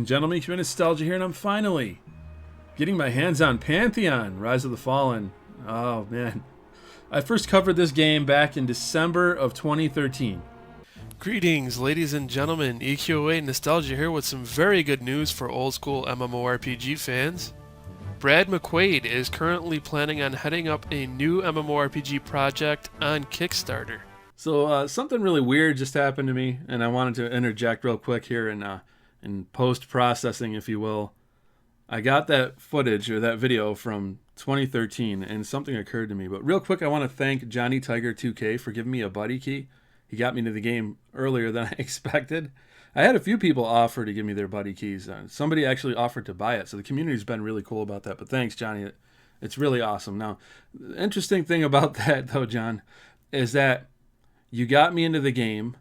Gentlemen, Human Nostalgia here, and I'm finally getting my hands on Pantheon Rise of the Fallen. Oh man, I first covered this game back in December of 2013. Greetings, ladies and gentlemen. EQOA Nostalgia here with some very good news for old school MMORPG fans. Brad McQuaid is currently planning on heading up a new MMORPG project on Kickstarter. So something really weird just happened to me, and I wanted to interject real quick here in post-processing, if you will. I got that footage or that video from 2013, and something occurred to me. But real quick, I want to thank Johnny Tiger 2K for giving me a buddy key. He got me into the game earlier than I expected. I had a few people offer to give me their buddy keys. Somebody actually offered to buy it, so the community's been really cool about that. But thanks, Johnny. It's really awesome. Now, the interesting thing about that, though, John, is that you got me into the game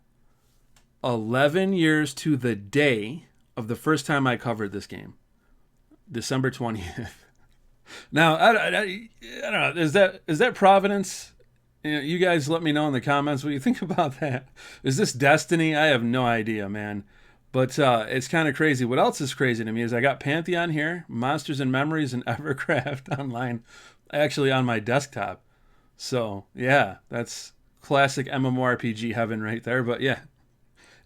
11 years to the day of the first time I covered this game, December 20th. Now, I don't know, is that Providence? You guys let me know in the comments what you think about that. Is this destiny? I have no idea, man. But it's kind of crazy. What else is crazy to me is I got Pantheon here, Monsters and Memories, and Evercraft online, actually on my desktop. So, yeah, that's classic MMORPG heaven right there. But, yeah.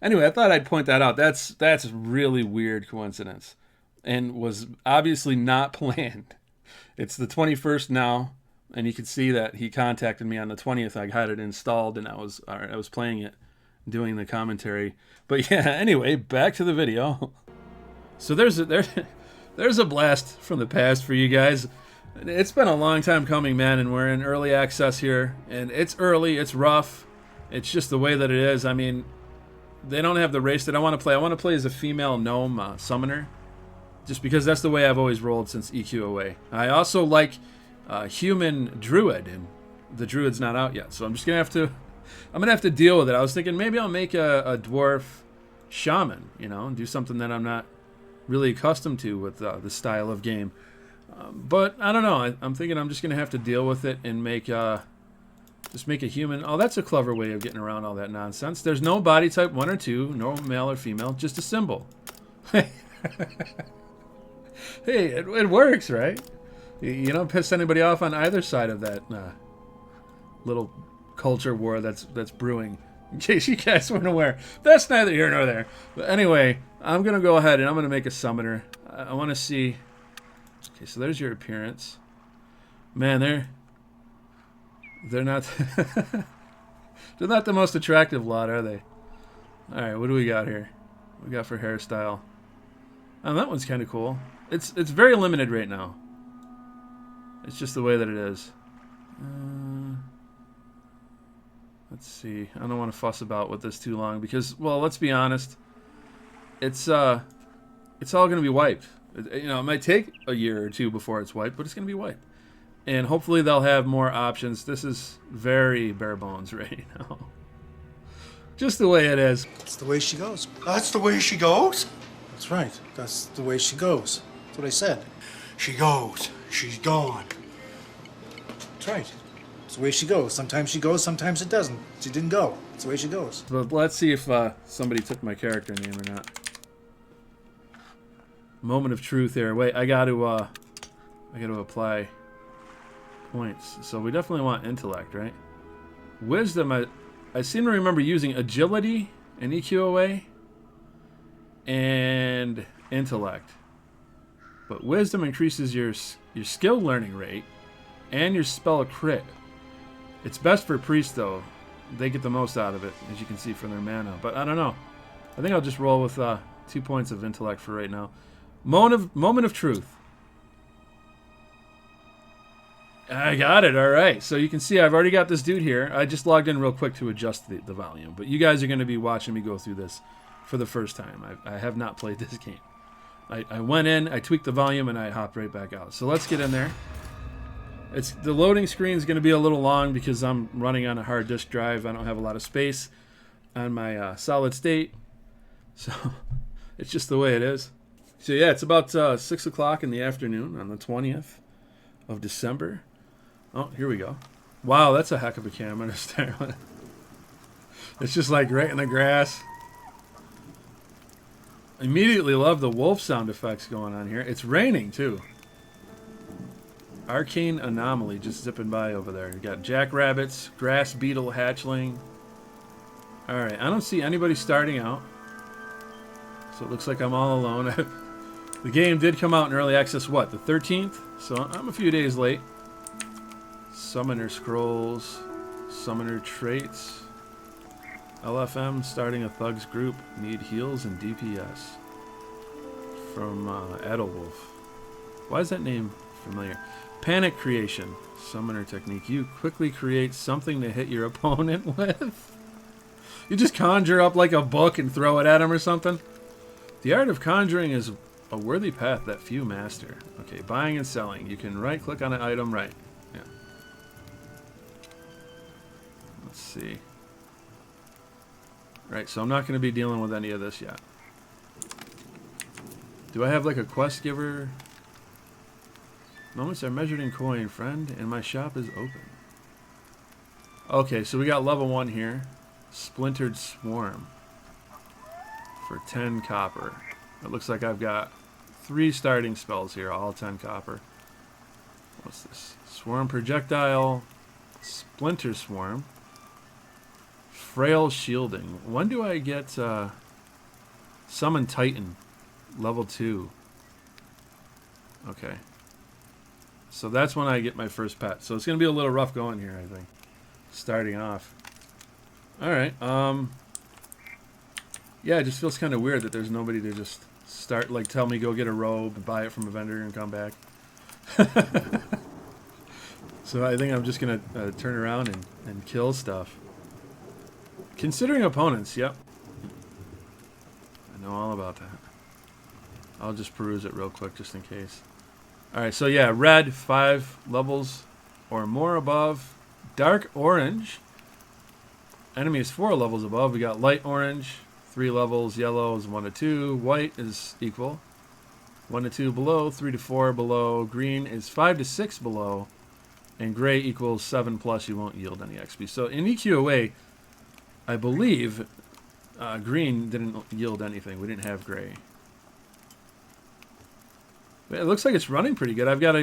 Anyway, I thought I'd point that out. That's really weird coincidence and was obviously not planned. It's the 21st now. And you can see that he contacted me on the 20th. I had it installed, and I was playing it, doing the commentary. But yeah, anyway, back to the video. So there's a blast from the past for you guys. It's been a long time coming, man, and we're in early access here. And it's early, it's rough. It's just the way that it is. I mean, they don't have the race that I want to play. I want to play as a female gnome summoner, just because that's the way I've always rolled since EQOA. I also like human druid, and the druid's not out yet, so I'm gonna have to deal with it. I was thinking maybe I'll make a dwarf shaman, and do something that I'm not really accustomed to with this style of game. But I don't know. I'm thinking I'm just gonna have to deal with it and make just make a human. Oh, that's a clever way of getting around all that nonsense. There's no body type 1 or 2, no male or female, just a symbol. Hey, it works, right? You don't piss anybody off on either side of that little culture war that's brewing. In case you guys weren't aware, that's neither here nor there. But anyway, I'm gonna go ahead and I'm gonna make a summoner. I want to see. Okay, so there's your appearance. Man, they're not they're not the most attractive lot, are they? All right, what do we got here? What we got for hairstyle? Oh, that one's kind of cool. It's very limited right now. It's just the way that it is. Let's see. I don't want to fuss about with this too long because, well, let's be honest. It's all going to be wiped. It might take a year or two before it's wiped, but it's going to be wiped. And hopefully they'll have more options. This is very bare bones right now. Just the way it is. That's the way she goes. That's the way she goes? That's right. That's the way she goes. That's what I said. She goes. She's gone. That's right. It's the way she goes. Sometimes she goes, sometimes it doesn't. She didn't go. It's the way she goes. But let's see if somebody took my character name or not. Moment of truth here. Wait, I got to apply points. So we definitely want intellect, right? Wisdom, I seem to remember using agility in EQOA and intellect. But wisdom increases your skill learning rate and your spell crit. It's best for priests, though. They get the most out of it, as you can see from their mana. But I don't know. I think I'll just roll with 2 points of intellect for right now. Moment of truth. I got it. All right. So you can see I've already got this dude here. I just logged in real quick to adjust the volume. But you guys are going to be watching me go through this for the first time. I have not played this game. I went in, I tweaked the volume, and I hopped right back out. So let's get in there. The loading screen is going to be a little long because I'm running on a hard disk drive. I don't have a lot of space on my solid state. So it's just the way it is. So yeah, it's about 6 o'clock in the afternoon on the 20th of December. Oh, here we go. Wow, that's a heck of a camera. It's just like right in the grass. Immediately love the wolf sound effects going on here. It's raining too. Arcane anomaly just zipping by over there. You got jackrabbits, grass beetle hatchling. Alright, I don't see anybody starting out. So it looks like I'm all alone. The game did come out in early access, what, the 13th? So I'm a few days late. Summoner scrolls, summoner traits. LFM starting a thugs group. Need heals and DPS. From Edelwolf. Why is that name familiar? Panic creation. Summoner technique. You quickly create something to hit your opponent with. You just conjure up like a book and throw it at him or something. The art of conjuring is a worthy path that few master. Okay, buying and selling. You can right click on an item, right. Yeah. Let's see. Right, so I'm not going to be dealing with any of this yet. Do I have like a quest giver? Moments are measured in coin, friend, and my shop is open. Okay, so we got level 1 here. Splintered Swarm. For 10 copper. It looks like I've got 3 starting spells here, all 10 copper. What's this? Swarm Projectile. Splinter Swarm. Frail Shielding. When do I get Summon Titan? Level 2. Okay. So that's when I get my first pet. So it's going to be a little rough going here, I think. Starting off. Alright. Yeah, it just feels kind of weird that there's nobody to just start, like, tell me go get a robe, buy it from a vendor, and come back. So I think I'm just going to turn around and kill stuff. Considering opponents, yep. I know all about that. I'll just peruse it real quick just in case. Alright, so yeah, red, 5 levels or more above. Dark orange. Enemy is 4 levels above. We got light orange, 3 levels. Yellow is 1 to 2. White is equal. 1 to 2 below, 3 to 4 below. Green is 5 to 6 below. And gray equals 7 plus. You won't yield any XP. So in EQOA, I believe green didn't yield anything. We didn't have gray. But it looks like it's running pretty good. I've got a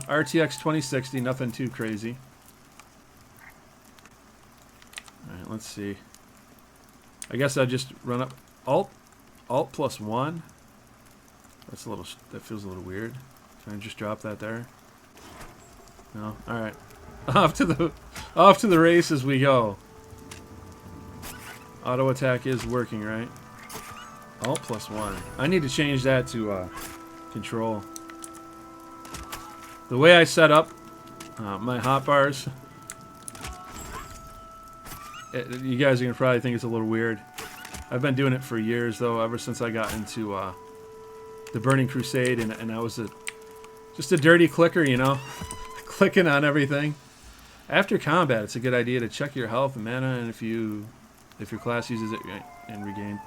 RTX 2060, nothing too crazy. Alright, let's see. I guess I just run up Alt plus 1. That's a little. That feels a little weird. Can I just drop that there? No. All right. Off to the races we go. Auto attack is working, right? Alt plus 1. I need to change that to control. The way I set up my hotbars, you guys are gonna probably think it's a little weird. I've been doing it for years, though, ever since I got into the Burning Crusade, and I was just a dirty clicker, you know, clicking on everything. After combat, it's a good idea to check your health and mana, and if your class uses it, and regain.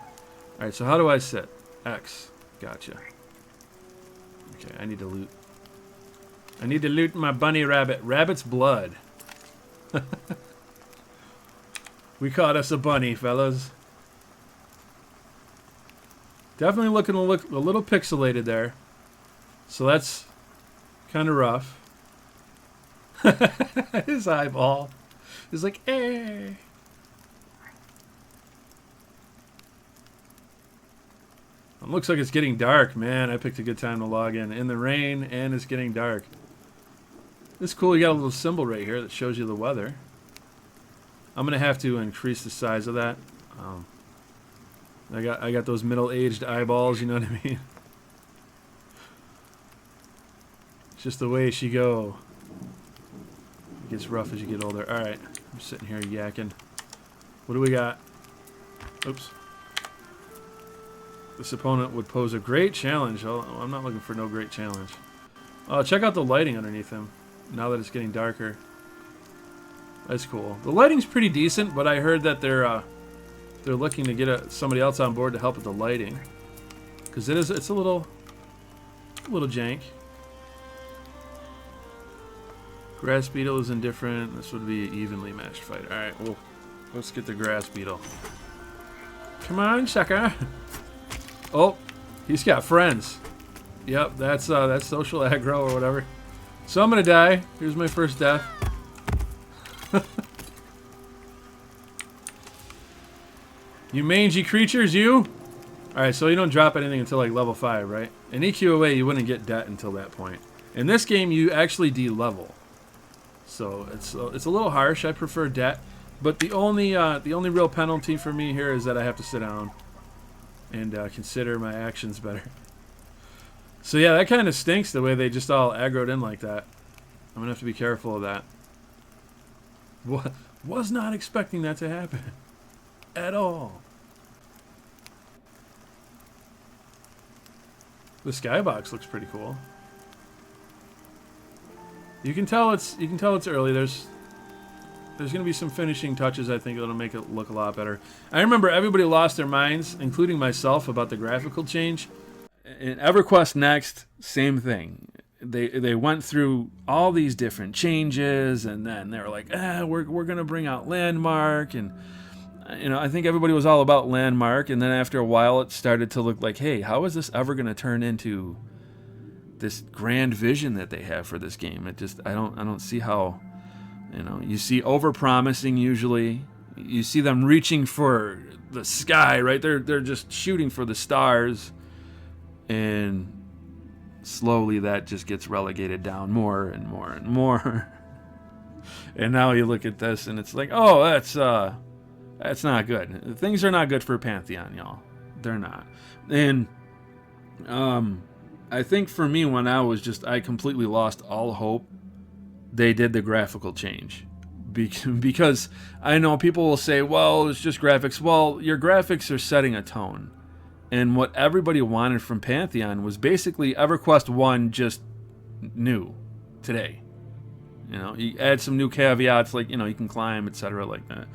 All right, so how do I sit? X. Gotcha. Okay, I need to loot. I need to loot my bunny rabbit. Rabbit's blood. We caught us a bunny, fellas. Definitely looking a little pixelated there. So that's kind of rough. His eyeball is like, eh. It looks like it's getting dark, man. I picked a good time to log in the rain, and it's getting dark. This is cool. You got a little symbol right here that shows you the weather. I'm gonna have to increase the size of that. I got those middle-aged eyeballs. You know what I mean? It's just the way she go. It gets rough as you get older. All right, I'm sitting here yakking. What do we got? Oops. This opponent would pose a great challenge. Oh, I'm not looking for no great challenge. Check out the lighting underneath him. Now that it's getting darker. That's cool. The lighting's pretty decent, but I heard that they're looking to get somebody else on board to help with the lighting, because it's a little jank. Grass beetle is indifferent. This would be an evenly matched fight. All right, well, let's get the grass beetle. Come on, sucker. Oh, He's got friends. Yep, that's social aggro or whatever. So I'm gonna die. Here's my first death. You mangy creatures, you! Alright, so you don't drop anything until like level 5, right? In EQOA, you wouldn't get debt until that point. In this game, you actually de-level. So it's a little harsh. I prefer debt. But the only real penalty for me here is that I have to sit down and consider my actions better. So yeah, that kind of stinks the way they just all aggroed in like that. I'm gonna have to be careful of that. Was not expecting that to happen at all. The skybox looks pretty cool. You can tell it's early. There's gonna be some finishing touches, I think, that'll make it look a lot better. I remember everybody lost their minds, including myself, about the graphical change. In EverQuest Next, same thing. They went through all these different changes, and then they were like, we're gonna bring out Landmark, and I think everybody was all about Landmark, and then after a while, it started to look like, hey, how is this ever gonna turn into this grand vision that they have for this game? I don't see how. You see overpromising usually. You see them reaching for the sky, right? They're just shooting for the stars, and slowly that just gets relegated down more and more and more. And now you look at this and it's like, oh, that's not good. Things are not good for Pantheon, y'all. They're not. And I think for me, when I completely lost all hope, they did the graphical change. Because I know people will say, well, it's just graphics. Well, your graphics are setting a tone. And what everybody wanted from Pantheon was basically EverQuest 1 just new today. You add some new caveats like, you can climb, etc. like that.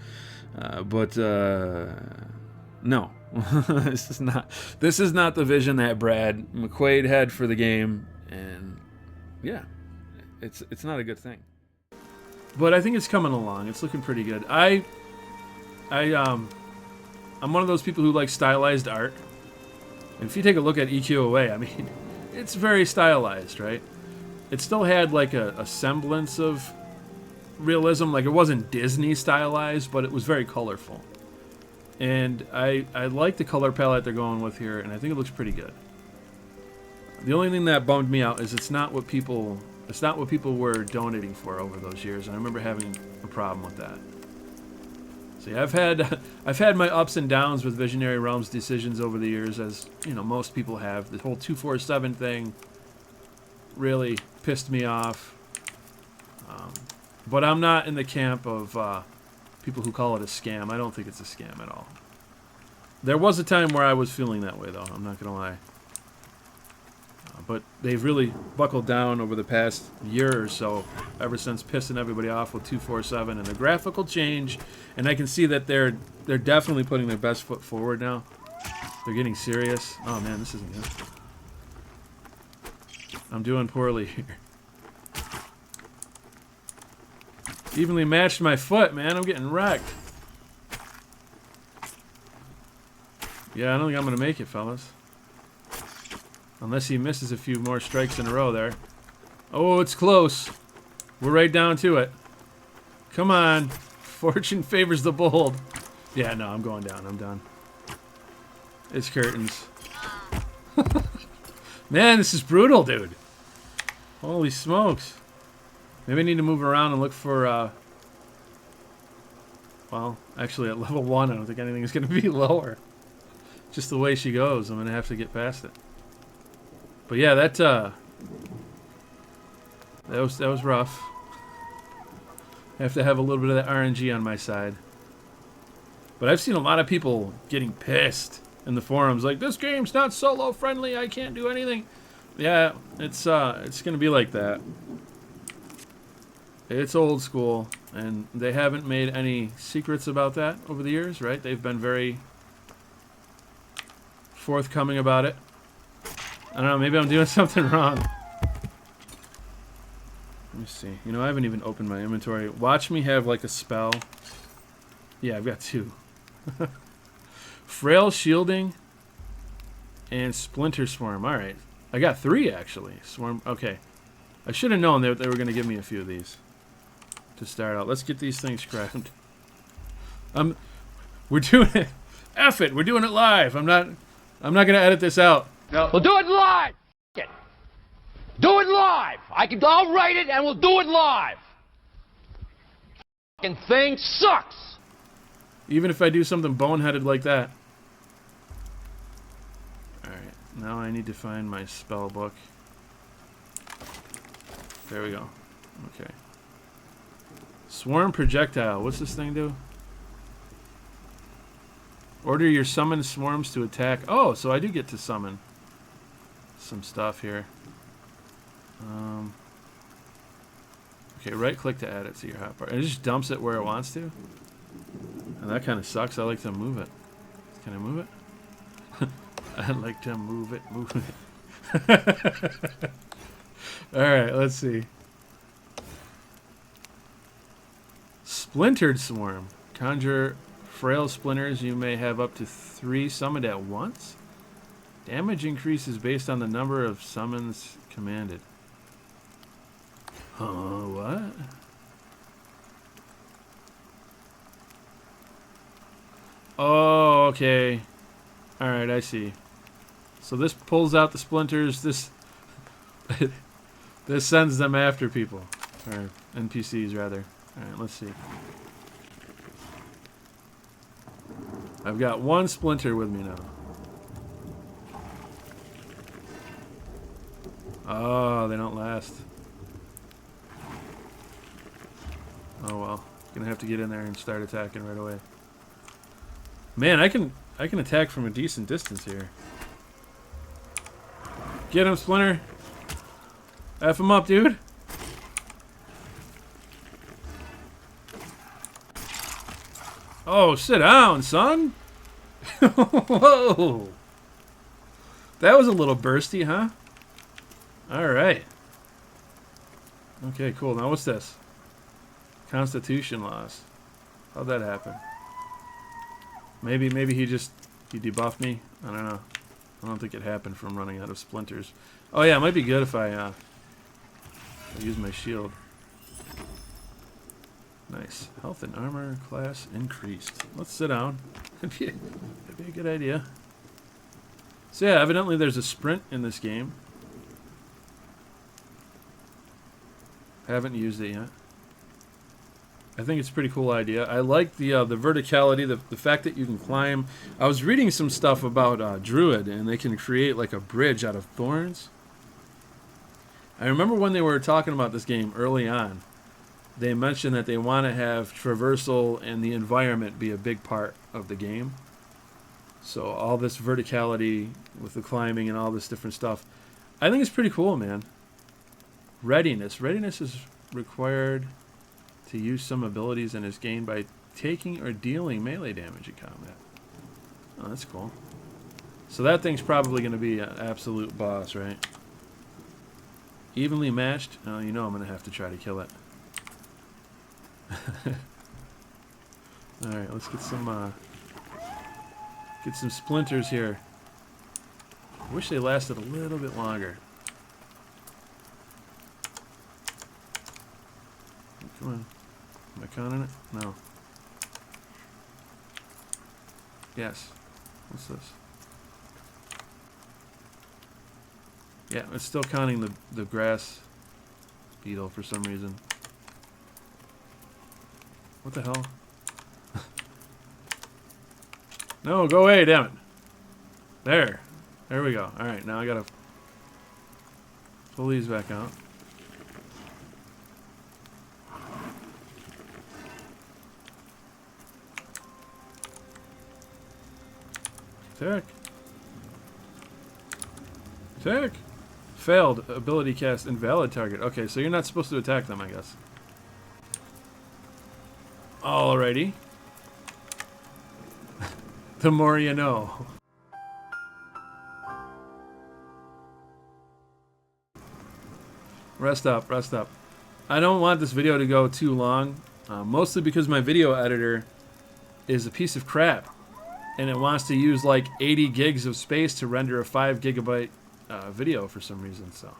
But no. This is not the vision that Brad McQuaid had for the game, and yeah, it's not a good thing. But I think it's coming along. It's looking pretty good. I'm one of those people who like stylized art. And if you take a look at EQOA, I mean, it's very stylized, right? It still had like a semblance of realism. Like, it wasn't Disney stylized, but it was very colorful. And I like the color palette they're going with here, and I think it looks pretty good. The only thing that bummed me out is it's not what people were donating for over those years. And I remember having a problem with that. So yeah, I've had my ups and downs with Visionary Realms decisions over the years, as most people have. The whole 247 thing really pissed me off. But I'm not in the camp of people who call it a scam. I don't think it's a scam at all. There was a time where I was feeling that way, though. I'm not gonna lie. But they've really buckled down over the past year or so, ever since pissing everybody off with 247 and the graphical change. And I can see that they're definitely putting their best foot forward now. They're getting serious. Oh man, this isn't good. I'm doing poorly here. Evenly matched my foot, man. I'm getting wrecked. Yeah, I don't think I'm gonna make it, fellas. Unless he misses a few more strikes in a row there. Oh, it's close. We're right down to it. Come on. Fortune favors the bold. Yeah, no, I'm going down. I'm done. It's curtains. Man, this is brutal, dude. Holy smokes. Maybe I need to move around and look for, well, actually at level 1, I don't think anything is going to be lower. Just the way she goes, I'm going to have to get past it. But yeah, that was rough. I have to have a little bit of that RNG on my side. But I've seen a lot of people getting pissed in the forums, like, this game's not solo friendly, I can't do anything. Yeah, it's gonna be like that. It's old school, and they haven't made any secrets about that over the years, right? They've been very forthcoming about it. I don't know, maybe I'm doing something wrong. Let me see. I haven't even opened my inventory. Watch me have like a spell. Yeah, I've got 2. Frail shielding And Splinter Swarm. All right. I got 3, actually. Swarm. Okay. I should have known they were going to give me a few of these to start out. Let's get these things scrapped. We're doing it. F it. We're doing it live. I'm not going to edit this out. No. We'll do it live. F it. Do it live. I'll write it and we'll do it live. Fucking thing sucks. Even if I do something boneheaded like that. Alright, now I need to find my spell book. There we go. Okay. Swarm projectile. What's this thing do? Order your summoned swarms to attack. Oh, so I do get to summon some stuff here. Okay, right click to add it to your hotbar. And it just dumps it where it wants to. And that kind of sucks. I like to move it. Can I move it? I like to move it. Alright, let's see. Splintered Swarm. Conjure frail splinters. You may have up to 3 summoned at once. Damage increases based on the number of summons commanded. What? Oh, okay. Alright, I see. So this pulls out the splinters. This this sends them after people. Or NPCs, rather. Alright, let's see. I've got 1 splinter with me now. Oh, they don't last. Oh well. Gonna have to get in there and start attacking right away. Man, I can attack from a decent distance here. Get him, Splinter. F him up, dude. Oh, sit down, son. Whoa. That was a little bursty, huh? Alright. Okay, cool. Now what's this? Constitution loss. How'd that happen? Maybe he debuffed me. I don't know. I don't think it happened from running out of splinters. Oh yeah, it might be good if I use my shield. Nice. Health and armor class increased. Let's sit down. That'd be a good idea. So yeah, evidently there's a sprint in this game. Haven't used it yet. I think it's a pretty cool idea. I like the verticality, the fact that you can climb. I was reading some stuff about Druid, and they can create like a bridge out of thorns. I remember when they were talking about this game early on, they mentioned that they want to have traversal and the environment be a big part of the game. So all this verticality with the climbing and all this different stuff, I think it's pretty cool, man. Readiness. Readiness is required to use some abilities in this game by taking or dealing melee damage in combat. Oh, that's cool. So that thing's probably going to be an absolute boss, right? Evenly matched? Oh, you know I'm going to have to try to kill it. Alright, let's get some splinters here. I wish they lasted a little bit longer. Come on. Am I counting it? No. Yes. What's this? Yeah, it's still counting the grass beetle for some reason. What the hell? No, go away, damn it. There. There we go. Alright, now I gotta pull these back out. Attack. Attack. Failed. Ability cast invalid target. Okay, so you're not supposed to attack them, I guess. Alrighty. The more you know. Rest up, rest up. I don't want this video to go too long, mostly because my video editor is a piece of crap. and it wants to use like 80 gigs of space to render a 5 gigabyte video for some reason. So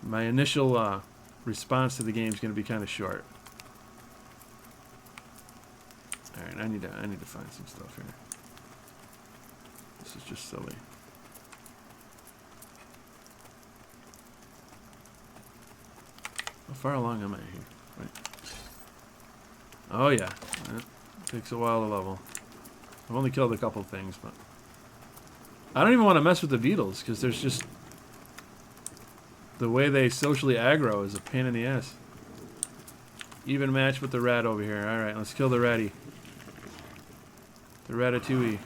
my initial response to the game is going to be kind of short. All right, I need to find some stuff here. This is just silly. How far along am I here? Wait. Oh yeah, it takes a while to level. I've only killed a couple things, but I don't even want to mess with the beetles because there's just the way they socially aggro is a pain in the ass. Even match with the rat over here. All right, let's kill the ratty. The ratatouille.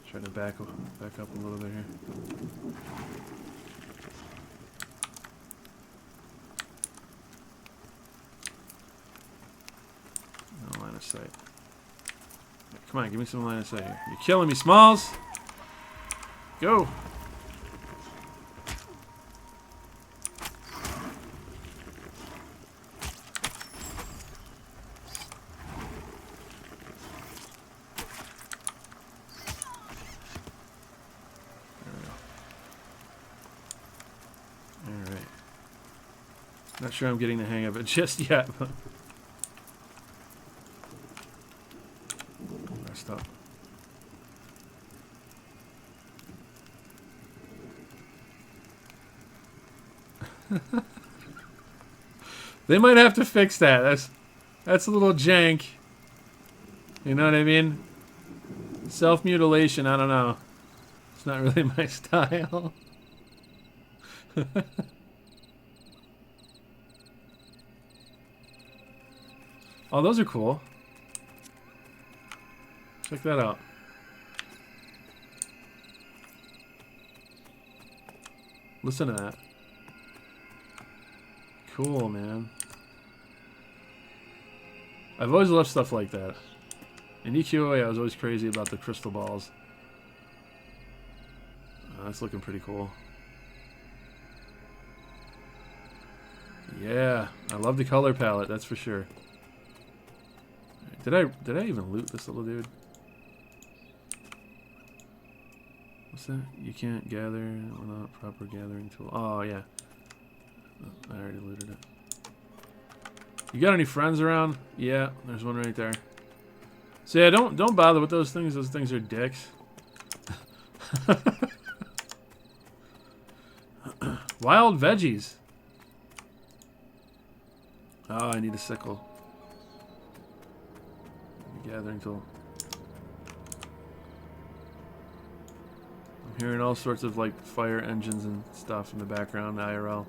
Try to back up a little bit here. No line of sight. Come on, give me some line of sight here. You're killing me, Smalls! Go! Alright. Not sure I'm getting the hang of it just yet, but messed up. They might have to fix that. That's a little jank. You know what I mean? Self-mutilation, I don't know. It's not really my style. Oh, those are cool. Check that out. Listen to that. Cool, man. I've always loved stuff like that. In EQA, I was always crazy about the crystal balls. That's looking pretty cool. Yeah, I love the color palette, that's for sure. Did I even loot this little dude? What's that? You can't gather without proper gathering tool. Oh yeah. I already looted it. You got any friends around? Yeah, there's one right there. So yeah, don't bother with those things. Those things are dicks. Wild veggies. Oh, I need a sickle. Gathering tool. I'm hearing all sorts of like fire engines and stuff in the background, IRL.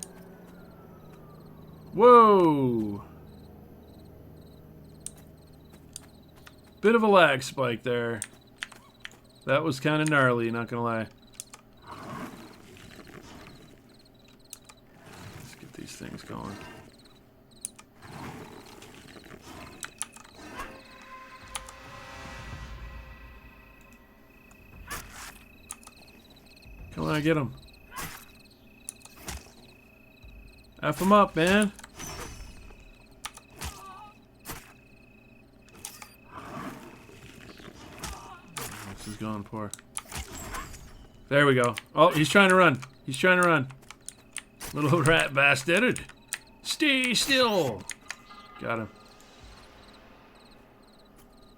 Whoa! Bit of a lag spike there. That was kind of gnarly, not gonna lie. Let's get these things going. Come on, get him. F him up, man. This is going poor. There we go. Oh, he's trying to run. He's trying to run. Little rat bastard. Stay still. Got him.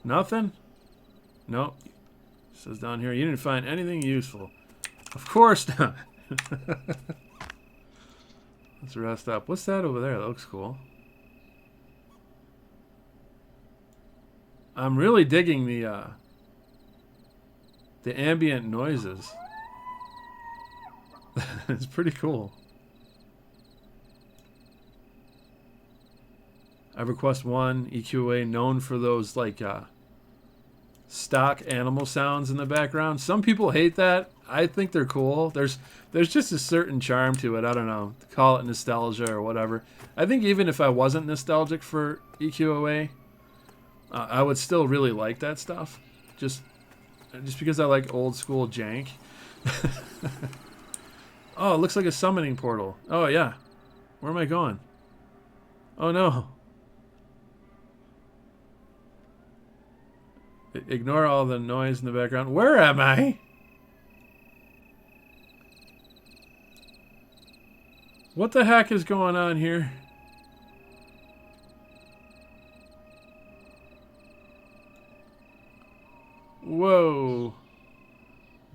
Nothing? Nope. It says down here, you didn't find anything useful. Of course not. Let's rest up. What's that over there? That looks cool. I'm really digging the ambient noises. It's pretty cool. EverQuest 1, EQA, known for those like stock animal sounds in the background. Some people hate that. I think they're cool. There's just a certain charm to it. I don't know. Call it nostalgia or whatever. I think even if I wasn't nostalgic for EQOA, I would still really like that stuff. Just because I like old school jank. Oh, it looks like a summoning portal. Oh, yeah. Where am I going? Oh, no. Ignore all the noise in the background. Where am I? What the heck is going on here? Whoa.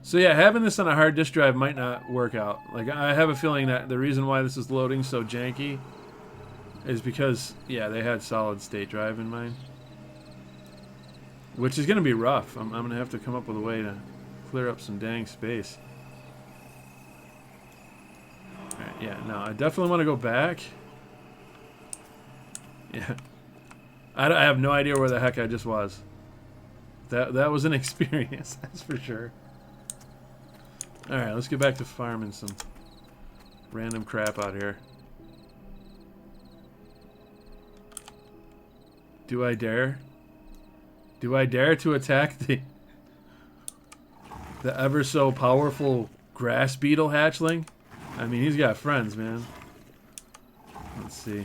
So yeah, having this on a hard disk drive might not work out. Like, I have a feeling that the reason why this is loading so janky is because, yeah, they had solid state drive in mind. Which is going to be rough. I'm going to have to come up with a way to clear up some dang space. Alright, yeah, no, I definitely want to go back. Yeah. I have no idea where the heck I just was. That was an experience, that's for sure. Alright, let's get back to farming some random crap out here. Do I dare? Do I dare to attack the ever so powerful grass beetle hatchling? I mean, he's got friends, man. Let's see.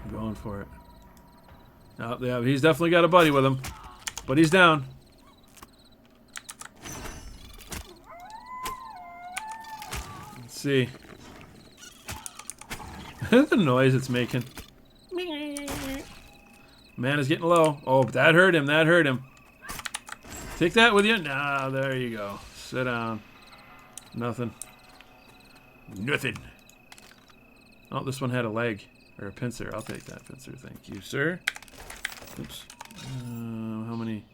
I'm going for it. Oh, yeah, he's definitely got a buddy with him. But he's down. Let's see. The noise it's making. Man is getting low. Oh, that hurt him. That hurt him. Take that with you. Nah, there you go. Sit down. Nothing. Nothing. Oh, this one had a leg. Or a pincer. I'll take that pincer. Thank you, sir. Oops. How many?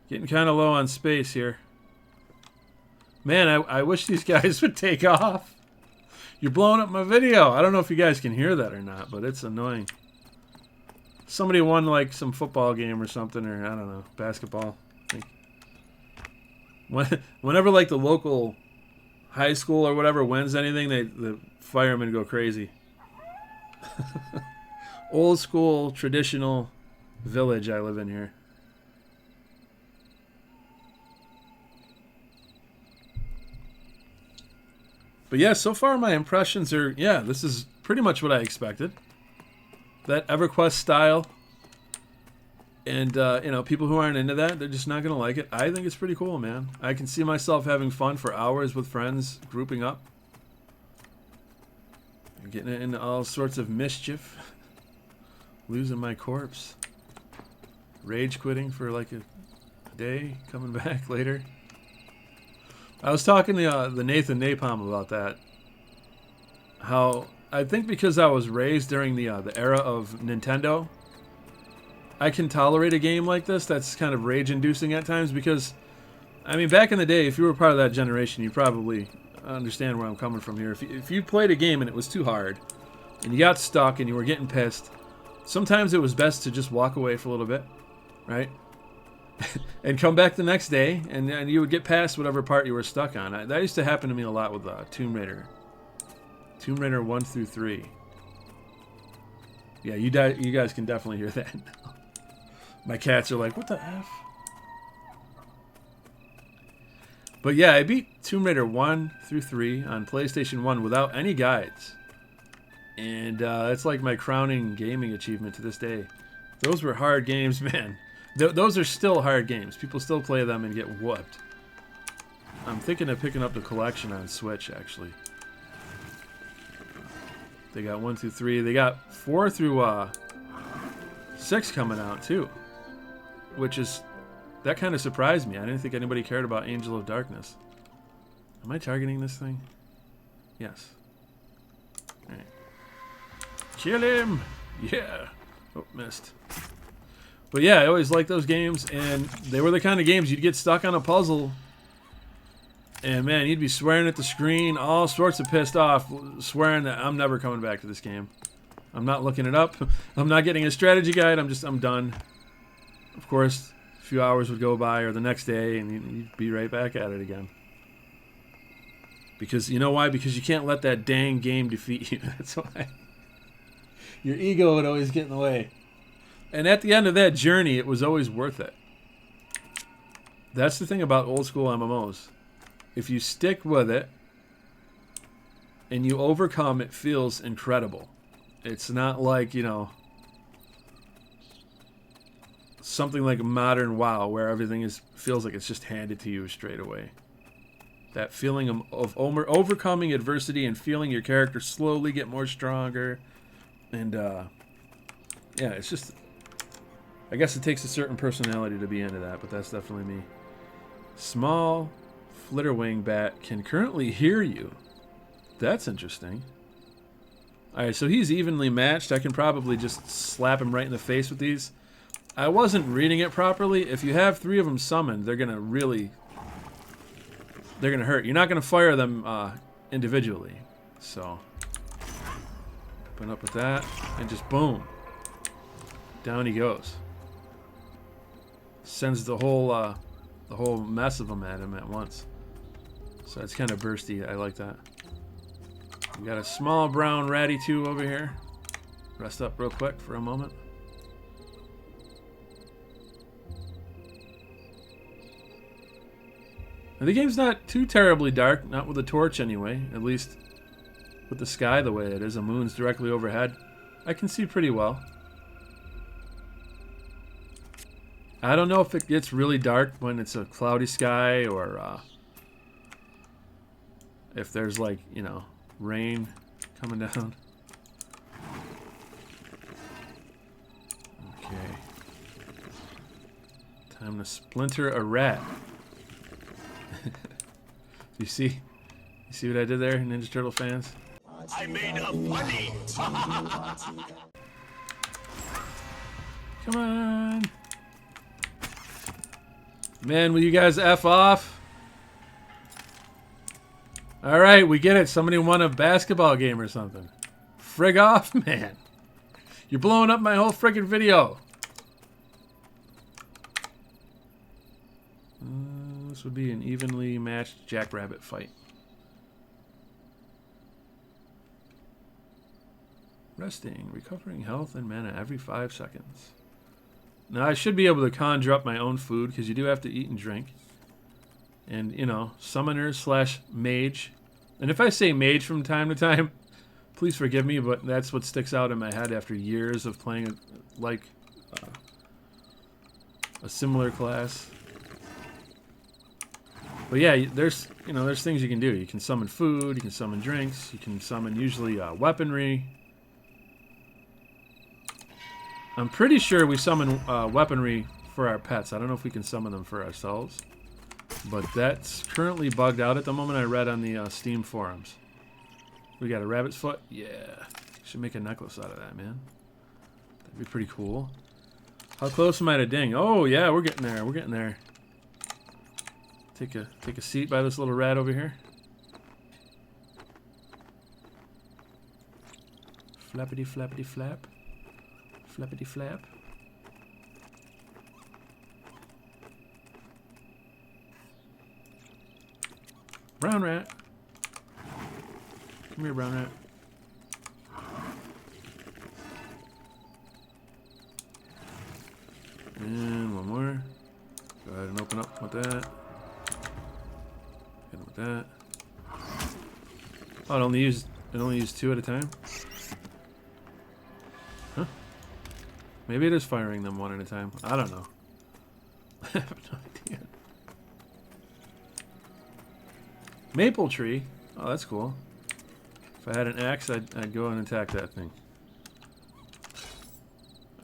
Getting kind of low on space here. Man, I wish these guys would take off. You're blowing up my video. I don't know if you guys can hear that or not, but it's annoying. Somebody won like some football game or something, or I don't know, basketball. I think. Whenever like the local high school or whatever wins anything, the firemen go crazy. Old school, traditional village I live in here. But yeah, so far my impressions are, yeah, this is pretty much what I expected. That EverQuest style. And, you know, people who aren't into that, they're just not going to like it. I think it's pretty cool, man. I can see myself having fun for hours with friends, grouping up. Getting into all sorts of mischief. Losing my corpse. Rage quitting for like a day, coming back later. I was talking to the Nathan Napalm about that. How I think because I was raised during the era of Nintendo, I can tolerate a game like this that's kind of rage-inducing at times because, I mean, back in the day, if you were part of that generation, you probably understand where I'm coming from here. If you played a game and it was too hard, and you got stuck and you were getting pissed, sometimes it was best to just walk away for a little bit, right? And come back the next day, and you would get past whatever part you were stuck on. That used to happen to me a lot with Tomb Raider. Tomb Raider 1 through 3. Yeah, you guys can definitely hear that now. My cats are like, what the F? But yeah, I beat Tomb Raider 1 through 3 on PlayStation 1 without any guides. And it's like my crowning gaming achievement to this day. Those were hard games, man. Those are still hard games. People still play them and get whooped. I'm thinking of picking up the collection on Switch, actually. They got 1 through 3. They got 4 through 6 coming out, too. Which is... That kind of surprised me. I didn't think anybody cared about Angel of Darkness. Am I targeting this thing? Yes. Alright. Kill him! Yeah! Oh, missed. But yeah, I always liked those games, and they were the kind of games you'd get stuck on a puzzle, and man, you'd be swearing at the screen, all sorts of pissed off, swearing that I'm never coming back to this game. I'm not looking it up. I'm not getting a strategy guide. I'm done. Of course, a few hours would go by, or the next day, and you'd be right back at it again. Because, you know why? Because you can't let that dang game defeat you. That's why. Your ego would always get in the way. And at the end of that journey, it was always worth it. That's the thing about old school MMOs. If you stick with it and you overcome, it feels incredible. It's not like, you know, something like modern WoW, where everything feels like it's just handed to you straight away. That feeling of overcoming adversity and feeling your character slowly get more stronger. And, yeah, it's just... I guess it takes a certain personality to be into that, but that's definitely me. Small flitterwing bat can currently hear you. That's interesting. Alright, so he's evenly matched. I can probably just slap him right in the face with these. I wasn't reading it properly. If you have 3 of them summoned, they're going to really... they're going to hurt. You're not going to fire them individually. So, open up with that, and just boom. Down he goes. Sends the whole mess of them at him at once. So it's kind of bursty. I like that. We got a small brown ratty 2 over here. Rest up real quick for a moment. And the game's not too terribly dark, not with a torch anyway, at least with the sky the way it is. The moon's directly overhead. I can see pretty well. I don't know if it gets really dark when it's a cloudy sky or if there's like, you know, rain coming down. Okay. Time to splinter a rat. You see what I did there, Ninja Turtle fans? I made a funny. Come on. Man, will you guys F off? Alright, we get it. Somebody won a basketball game or something. Frig off, man. You're blowing up my whole friggin' video. This would be an evenly matched jackrabbit fight. Resting, recovering health and mana every 5 seconds. Now, I should be able to conjure up my own food, because you do have to eat and drink. And, you know, summoner / mage. And if I say mage from time to time, please forgive me, but that's what sticks out in my head after years of playing like a similar class. But yeah, there's things you can do. You can summon food, you can summon drinks, you can summon usually weaponry. I'm pretty sure we summon weaponry for our pets. I don't know if we can summon them for ourselves. But that's currently bugged out at the moment. I read on the Steam forums. We got a rabbit's foot? Yeah. Should make a necklace out of that, man. That'd be pretty cool. How close am I to ding? Oh, yeah, we're getting there. We're getting there. Take a seat by this little rat over here. Flappity flappity flap. Flappity flap. Brown rat. Come here, brown rat. And one more. Go ahead and open up with that. Hit him with that. Oh, it only used 2 at a time? Huh? Maybe it is firing them 1 at a time. I don't know. I have no idea. Maple tree. Oh, that's cool. If I had an axe, I'd go and attack that thing.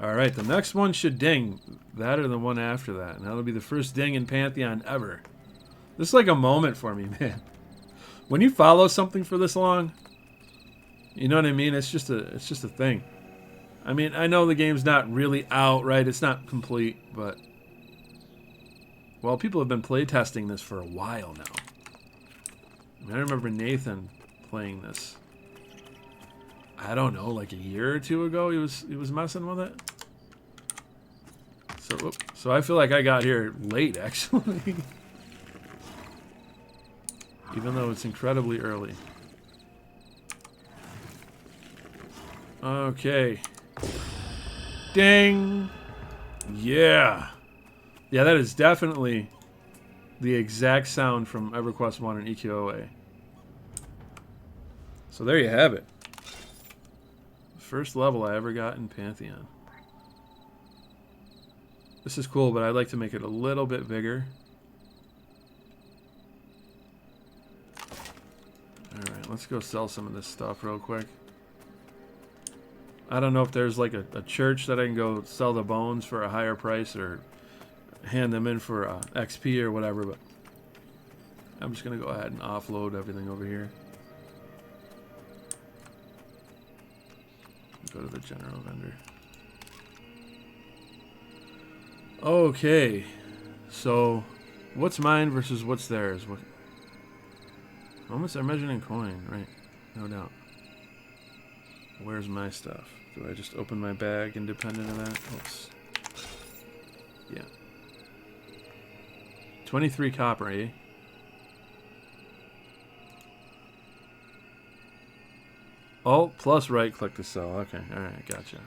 Alright, the next one should ding. That or the one after that. And that'll be the first ding in Pantheon ever. This is like a moment for me, man. When you follow something for this long, you know what I mean? It's just a thing. I mean, I know the game's not really out, right? It's not complete, but... well, people have been playtesting this for a while now. I mean, I remember Nathan playing this. I don't know, like a year or 2 ago, he was messing with it. So I feel like I got here late, actually. Even though it's incredibly early. Okay. Ding! Yeah! Yeah, that is definitely the exact sound from EverQuest 1 and EQOA. So there you have it. First level I ever got in Pantheon. This is cool, but I'd like to make it a little bit bigger. Alright, let's go sell some of this stuff real quick. I don't know if there's like a church that I can go sell the bones for a higher price or hand them in for XP or whatever, but I'm just going to go ahead and offload everything over here. Go to the general vendor. Okay, so what's mine versus what's theirs? What? Moments are measured in coin, right? No doubt. Where's my stuff? Do I just open my bag independent of that? Oops. Yeah. 23 copper, eh? Alt plus right click to sell. Okay, alright, gotcha.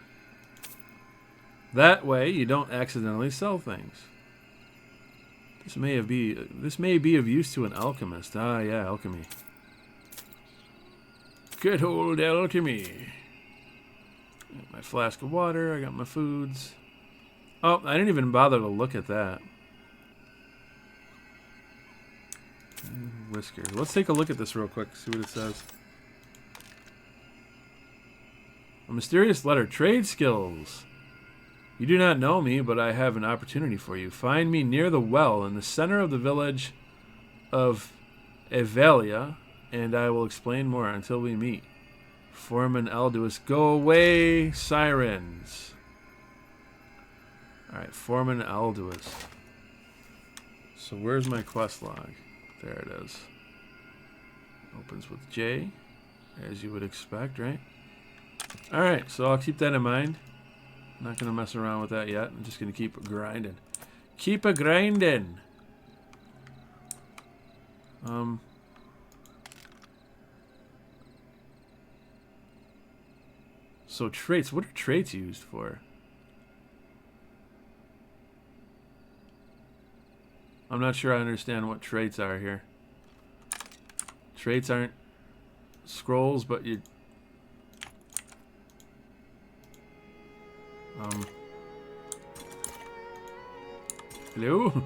That way you don't accidentally sell things. This may be of use to an alchemist. Ah, yeah, alchemy. Good old alchemy. Got my flask of water. I got my foods. Oh, I didn't even bother to look at that. Whiskers. Let's take a look at this real quick. See what it says. A mysterious letter. Trade skills. You do not know me, but I have an opportunity for you. Find me near the well in the center of the village of Evelia, and I will explain more until we meet. Foreman Alduus. Go away, sirens. Alright, Foreman Alduus. So where's my quest log? There it is. Opens with J, as you would expect, right? Alright, so I'll keep that in mind. I'm not going to mess around with that yet. I'm just going to keep grinding. Keep a grinding! So traits. What are traits used for? I'm not sure I understand what traits are here. Traits aren't scrolls, but you... Hello? For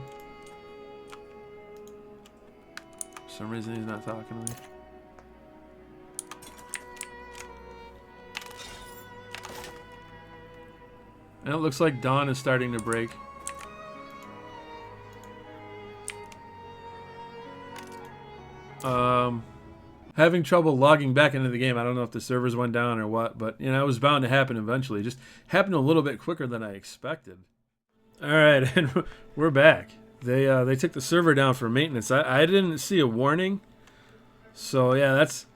some reason he's not talking to me. And it looks like dawn is starting to break. Having trouble logging back into the game. I don't know if the servers went down or what, but you know, it was bound to happen eventually. It just happened a little bit quicker than I expected. All right, and we're back. They took the server down for maintenance. I didn't see a warning, so yeah, that's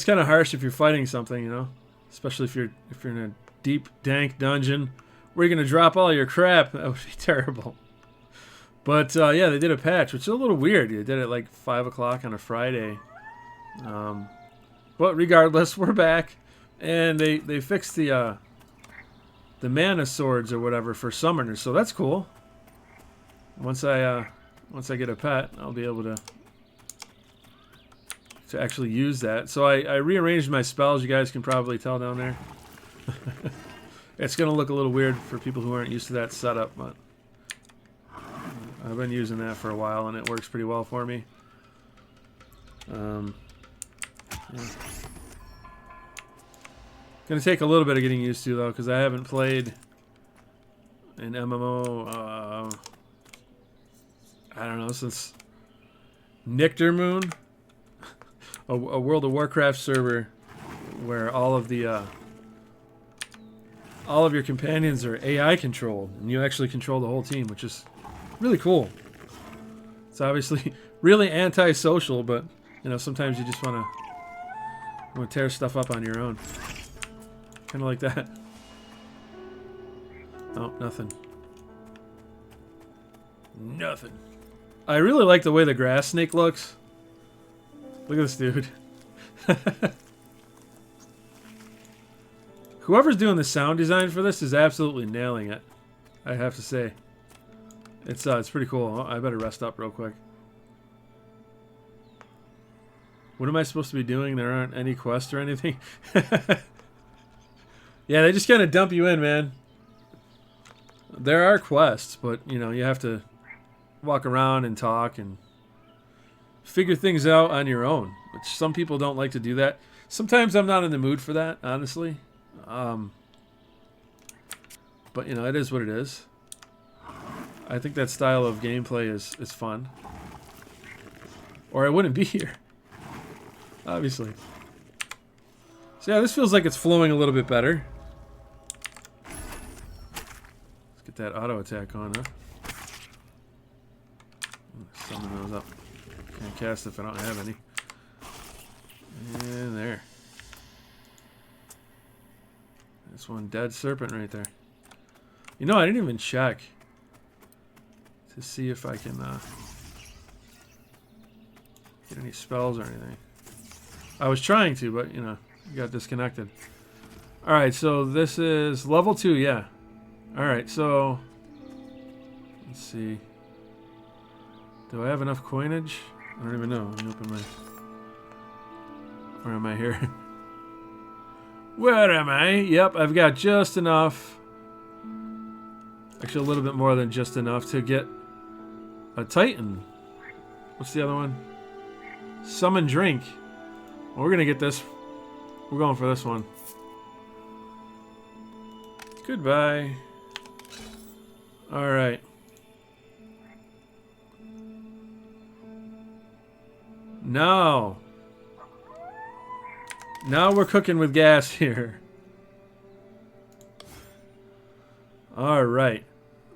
kind of harsh if you're fighting something, you know, especially if you're in a deep, dank dungeon where you're gonna drop all your crap. That would be terrible. But yeah, they did a patch, which is a little weird. They did it like 5 o'clock on a Friday. But regardless, we're back, and they fixed the mana swords or whatever for summoners, so that's cool. Once I get a pet, I'll be able to actually use that. So I rearranged my spells. You guys can probably tell down there. It's gonna look a little weird for people who aren't used to that setup, but I've been using that for a while and it works pretty well for me. Yeah. Gonna take a little bit of getting used to though, because I haven't played an MMO. I don't know, since Nectar Moon, a World of Warcraft server where all of your companions are AI controlled, and you actually control the whole team, which is really cool. It's obviously really anti-social, but you know, sometimes you just want to tear stuff up on your own. Kind of like that. Oh, nothing. Nothing. I really like the way the grass snake looks. Look at this dude. Whoever's doing the sound design for this is absolutely nailing it, I have to say. It's pretty cool. I better rest up real quick. What am I supposed to be doing? There aren't any quests or anything. Yeah, they just kind of dump you in, man. There are quests, but you know, you have to walk around and talk and figure things out on your own, which some people don't like to do that. Sometimes I'm not in the mood for that, honestly. But you know, it is what it is. I think that style of gameplay is fun. Or I wouldn't be here. Obviously. So yeah, this feels like it's flowing a little bit better. Let's get that auto attack on, huh? Summon those up. Can't cast if I don't have any. And there. This one dead serpent right there. You know, I didn't even check to see if I can get any spells or anything. I was trying to, but you know, got disconnected. Alright, so this is level 2, yeah. Alright, so let's see. Do I have enough coinage? I don't even know. Let me open my... Where am I here? Where am I? Yep, I've got just enough. Actually, a little bit more than just enough to get a Titan. What's the other one? Summon Drink. Well, we're going to get this. We're going for this one. Goodbye. Alright. Now we're cooking with gas here. Alright.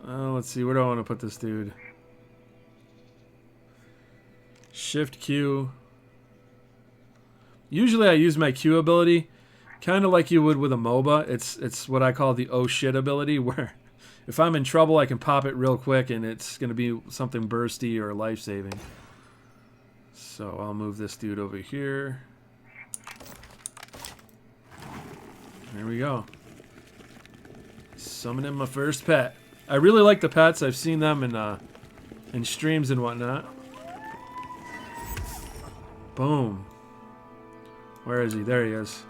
Let's see. Where do I want to put this dude? Shift Q. Usually I use my Q ability kind of like you would with a MOBA. It's what I call the oh shit ability, where if I'm in trouble I can pop it real quick and it's going to be something bursty or life-saving. So I'll move this dude over here. There we go. Summoning my first pet. I really like the pets. I've seen them in streams and whatnot. Boom. Where is he? There he is.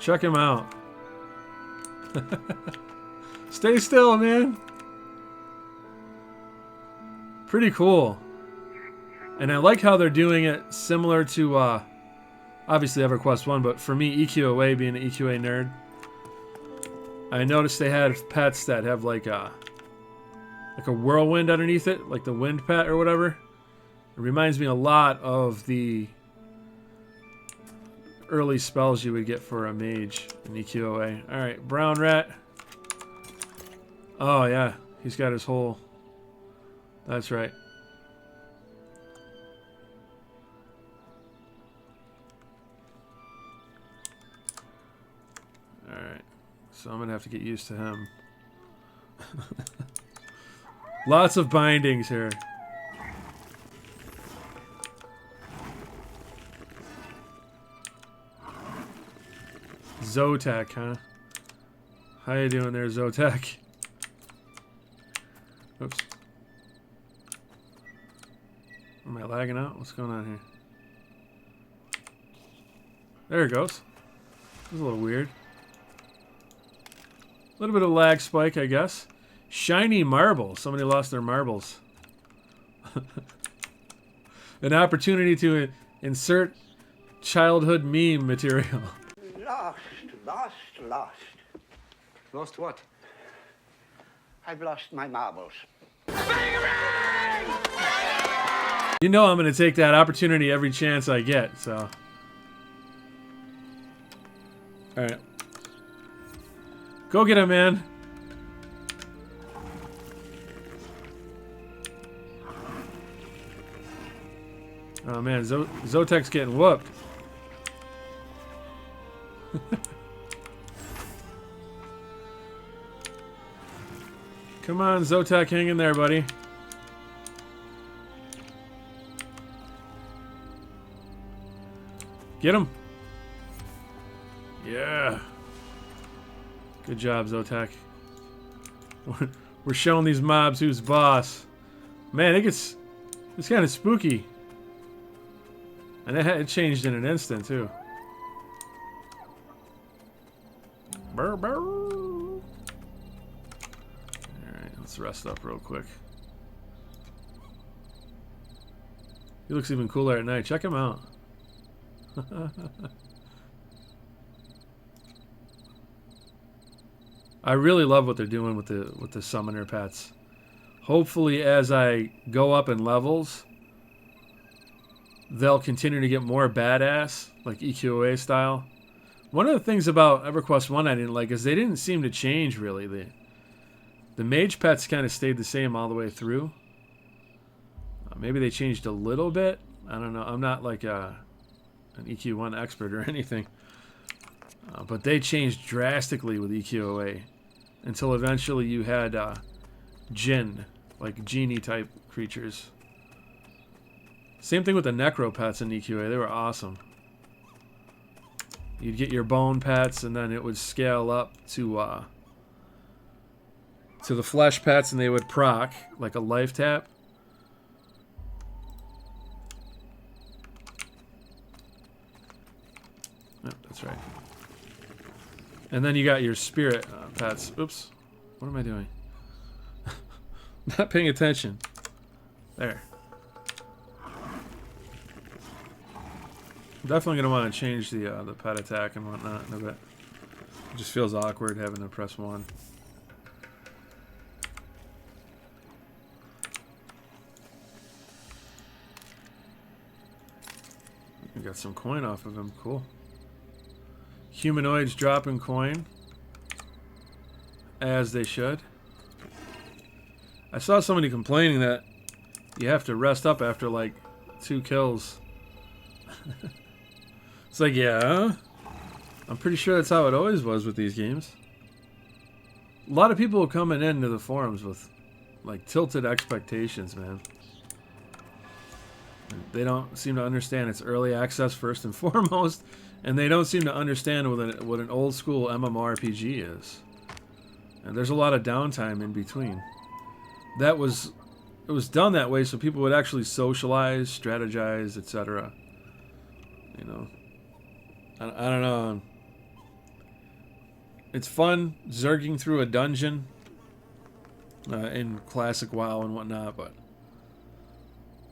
Check him out. Stay still, man. Pretty cool. And I like how they're doing it similar to, obviously EverQuest 1, but for me, EQOA, being an EQA nerd, I noticed they had pets that have like a whirlwind underneath it, like the wind pet or whatever. It reminds me a lot of the early spells you would get for a mage in EQOA. Alright, brown rat. Oh yeah, he's got his whole... That's right. Alright, so I'm going to have to get used to him. Lots of bindings here. Zotac, huh? How you doing there, Zotac? Oops. Am I lagging out? What's going on here? There it goes. This is a little weird. A little bit of lag spike, I guess. Shiny marble. Somebody lost their marbles. An opportunity to insert childhood meme material. Lost. Lost what? I've lost my marbles. You know I'm going to take that opportunity every chance I get, so... Alright. Go get him, man. Oh man, Zotec's getting whooped. Come on, Zotac, hang in there, buddy. Get him. Yeah. Good job, Zotac. We're showing these mobs who's boss. Man, it's kind of spooky. And it changed in an instant, too. Burr, burr. Alright. Let's rest up real quick. He looks even cooler at night. Check him out. I really love what they're doing with the summoner pets. Hopefully, as I go up in levels, they'll continue to get more badass, like EQOA style. One of the things about EverQuest 1 I didn't like is they didn't seem to change really. The mage pets kind of stayed the same all the way through. Maybe they changed a little bit. I don't know. I'm not like an EQ1 expert or anything. But they changed drastically with EQOA until eventually you had Jinn, like genie type creatures. Same thing with the necro pets in EQA. They were awesome. You'd get your bone pets, and then it would scale up to the flesh pets, and they would proc like a life tap. Oh, that's right. And then you got your spirit pets. Oops. What am I doing? Not paying attention. There. I'm definitely going to want to change the pet attack and whatnot in a bit. It just feels awkward having to press 1. We got some coin off of him. Cool. Humanoids dropping coin. As they should. I saw somebody complaining that you have to rest up after like 2 kills. It's like, yeah, I'm pretty sure that's how it always was with these games. A lot of people coming into the forums with like tilted expectations, man. They don't seem to understand it's early access first and foremost, and they don't seem to understand what an old school MMORPG is. And there's a lot of downtime in between. It was done that way so people would actually socialize, strategize, etc. You know, I don't know. It's fun zerging through a dungeon in classic WoW and whatnot, but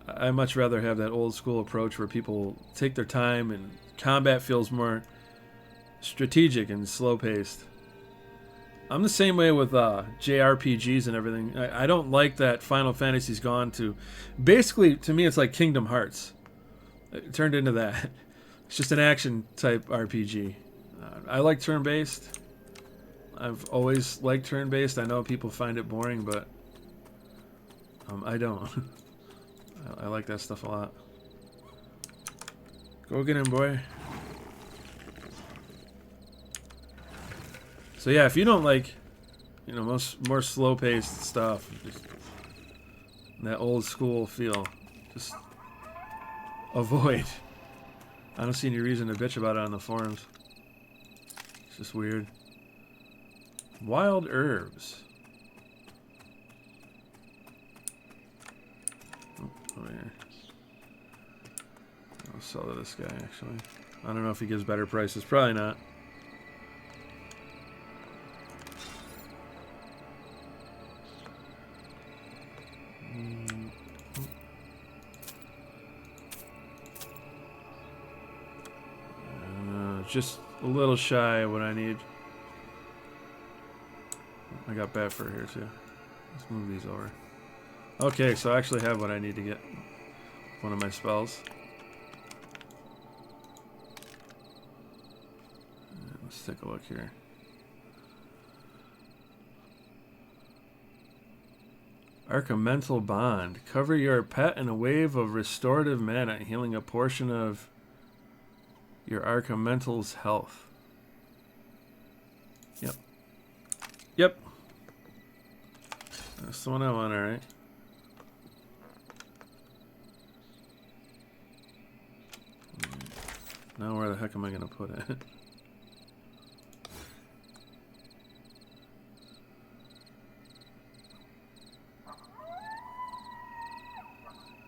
I much rather have that old school approach where people take their time and combat feels more strategic and slow paced. I'm the same way with JRPGs and everything. I don't like that Final Fantasy's gone to... Basically, to me, it's like Kingdom Hearts. It turned into that. It's just an action-type RPG. I like turn-based. I've always liked turn-based. I know people find it boring, but I don't. I like that stuff a lot. Go get him, boy. So yeah, if you don't like, you know, more slow-paced stuff, just that old school feel, just avoid. I don't see any reason to bitch about it on the forums. It's just weird. Wild herbs. Oh, yeah. I'll sell to this guy actually. I don't know if he gives better prices. Probably not. Just a little shy of what I need. I got bat fur here too. Let's move these over. Okay, so I actually have what I need to get one of my spells. Let's take a look here. Archamental Bond. Cover your pet in a wave of restorative mana, healing a portion of your Archamental's health. Yep. Yep. That's the one I want, alright. Now where the heck am I going to put it?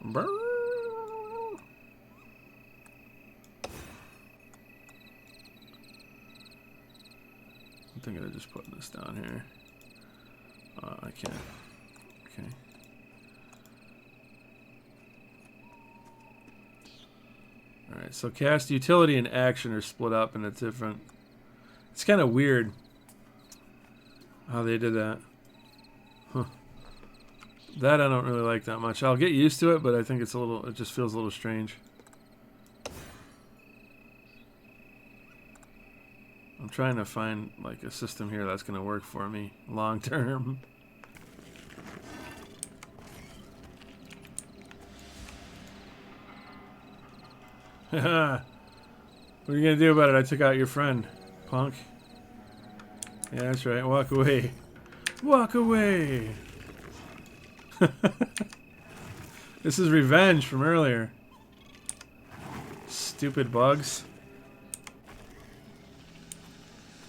Brrr. I'm thinking of just putting this down here. I can't. Okay. Alright, so cast, utility, and action are split up in a different... It's kind of weird how they did that. Huh. That I don't really like that much. I'll get used to it, but I think it's a little... It just feels a little strange. I'm trying to find like a system here that's going to work for me long term. What are you going to do about it? I took out your friend, punk. Yeah, that's right. Walk away. Walk away. This is revenge from earlier. Stupid bugs.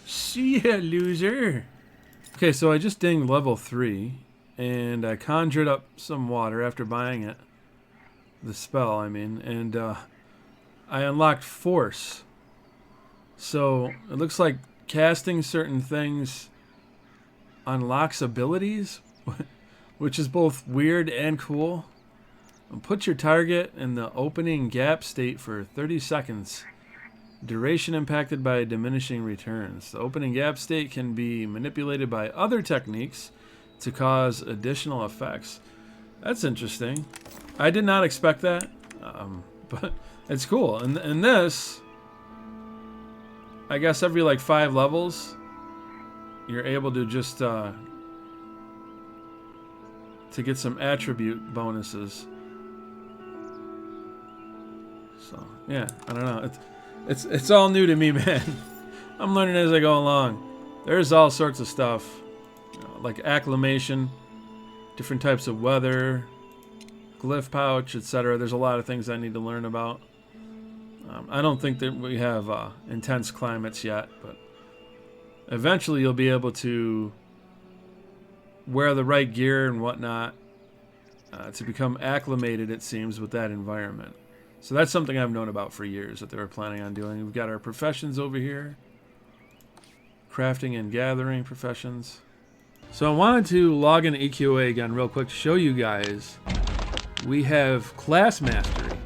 See ya, loser. Okay, so I just dinged level 3, and I conjured up some water after buying it. The spell, I mean, and I unlocked Force. So it looks like casting certain things unlocks abilities, which is both weird and cool. And put your target in the opening gap state for 30 seconds. Duration impacted by diminishing returns. The opening gap state can be manipulated by other techniques to cause additional effects. That's interesting. I did not expect that, but it's cool. And this, I guess every like 5 levels, you're able to just to get some attribute bonuses. So yeah, I don't know. It's all new to me, man. I'm learning as I go along. There's all sorts of stuff, like acclimation, different types of weather, glyph pouch, etc. There's a lot of things I need to learn about. I don't think that we have intense climates yet, but eventually you'll be able to wear the right gear and whatnot to become acclimated, it seems, with that environment. So that's something I've known about for years that they were planning on doing. We've got our professions over here. Crafting and gathering professions. So I wanted to log into EQA again real quick to show you guys. We have Class Mastery,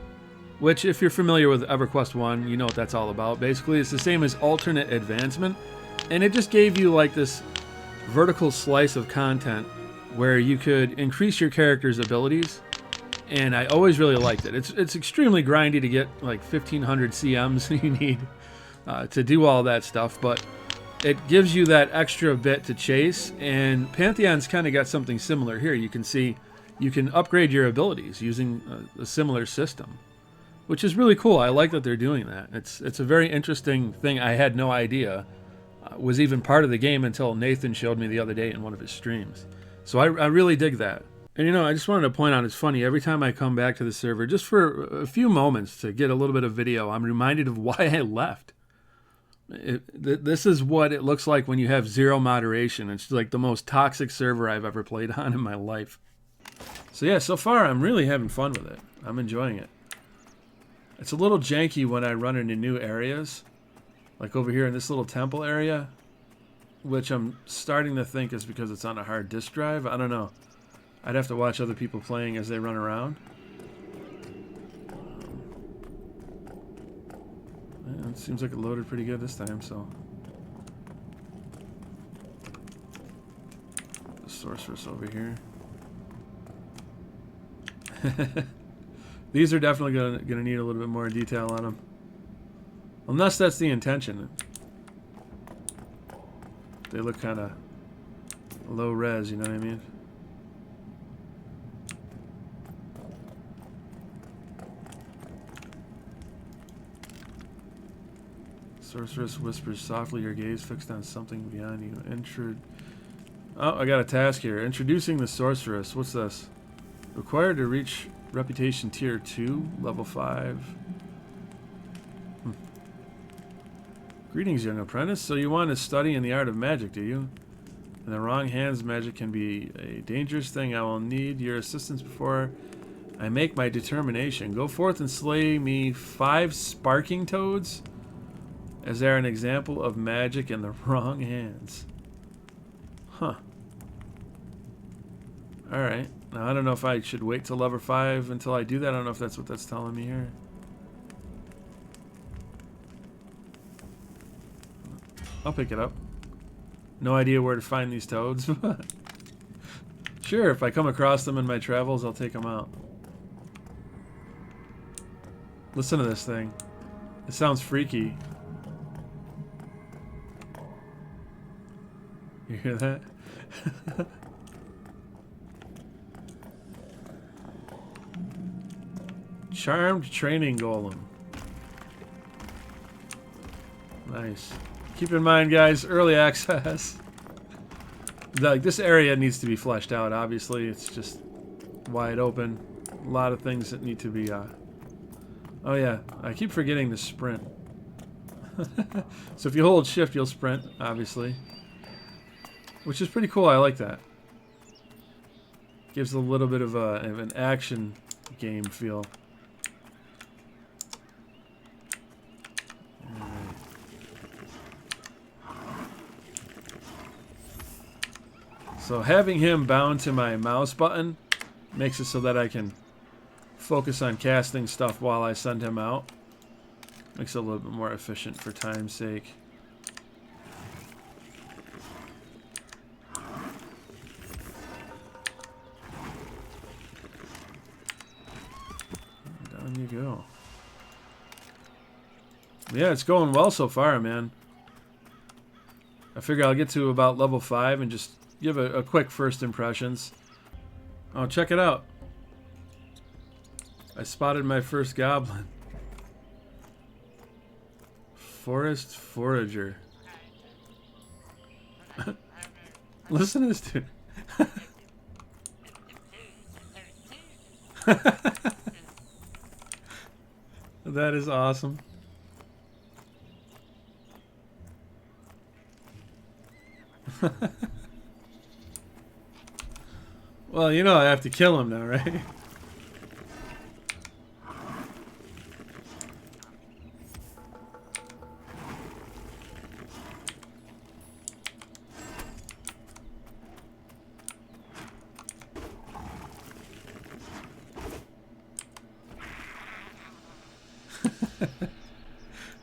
which if you're familiar with EverQuest 1, you know what that's all about. Basically, it's the same as alternate advancement. And it just gave you like this vertical slice of content where you could increase your character's abilities. And I always really liked it. It's extremely grindy to get like 1,500 CMs you need to do all that stuff, but it gives you that extra bit to chase. And Pantheon's kind of got something similar here. You can see you can upgrade your abilities using a similar system, which is really cool. I like that they're doing that. It's a very interesting thing. I had no idea was even part of the game until Nathan showed me the other day in one of his streams. So I really dig that. And you know, I just wanted to point out, it's funny, every time I come back to the server, just for a few moments to get a little bit of video, I'm reminded of why I left. This is what it looks like when you have zero moderation. It's like the most toxic server I've ever played on in my life. So yeah, so far I'm really having fun with it. I'm enjoying it. It's a little janky when I run into new areas. Like over here in this little temple area, which I'm starting to think is because it's on a hard disk drive. I don't know. I'd have to watch other people playing as they run around. Yeah, it seems like it loaded pretty good this time, so. The sorceress over here. These are definitely gonna need a little bit more detail on them. Unless that's the intention. They look kind of low res, you know what I mean? Sorceress whispers softly, your gaze fixed on something beyond you. Oh, I got a task here. Introducing the sorceress. What's this? Required to reach reputation tier 2, level 5. Greetings, young apprentice. So you want to study in the art of magic, do you? In the wrong hands, magic can be a dangerous thing. I will need your assistance before I make my determination. Go forth and slay me 5 sparking toads, as they are an example of magic in the wrong hands. Huh. Alright. Now, I don't know if I should wait till level 5 until I do that. I don't know if that's what that's telling me here. I'll pick it up. No idea where to find these toads. Sure, if I come across them in my travels, I'll take them out. Listen to this thing. It sounds freaky. You hear that? Charmed training golem. Nice. Keep in mind, guys, early access. Like, this area needs to be fleshed out, obviously. It's just wide open. A lot of things that need to be... Oh, yeah. I keep forgetting to sprint. So if you hold shift, you'll sprint, obviously. Which is pretty cool. I like that. Gives a little bit of an action game feel. So having him bound to my mouse button makes it so that I can focus on casting stuff while I send him out. Makes it a little bit more efficient for time's sake. Down you go. Yeah, it's going well so far, man. I figure I'll get to about level 5 and just give a quick first impressions. Oh, check it out. I spotted my first goblin. Forest Forager. Listen to this dude. That is awesome. Well, you know I have to kill him now, right?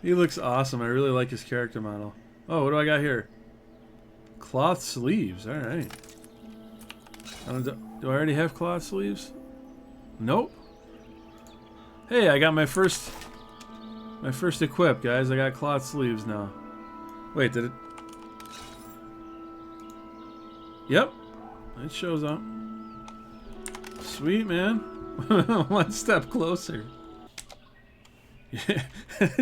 He looks awesome. I really like his character model. Oh, what do I got here? Cloth sleeves. All right. Do I already have cloth sleeves? Nope. Hey, I got my first equip, guys. I got cloth sleeves now. Wait, did it? Yep. It shows up. Sweet, man. One step closer. Yeah.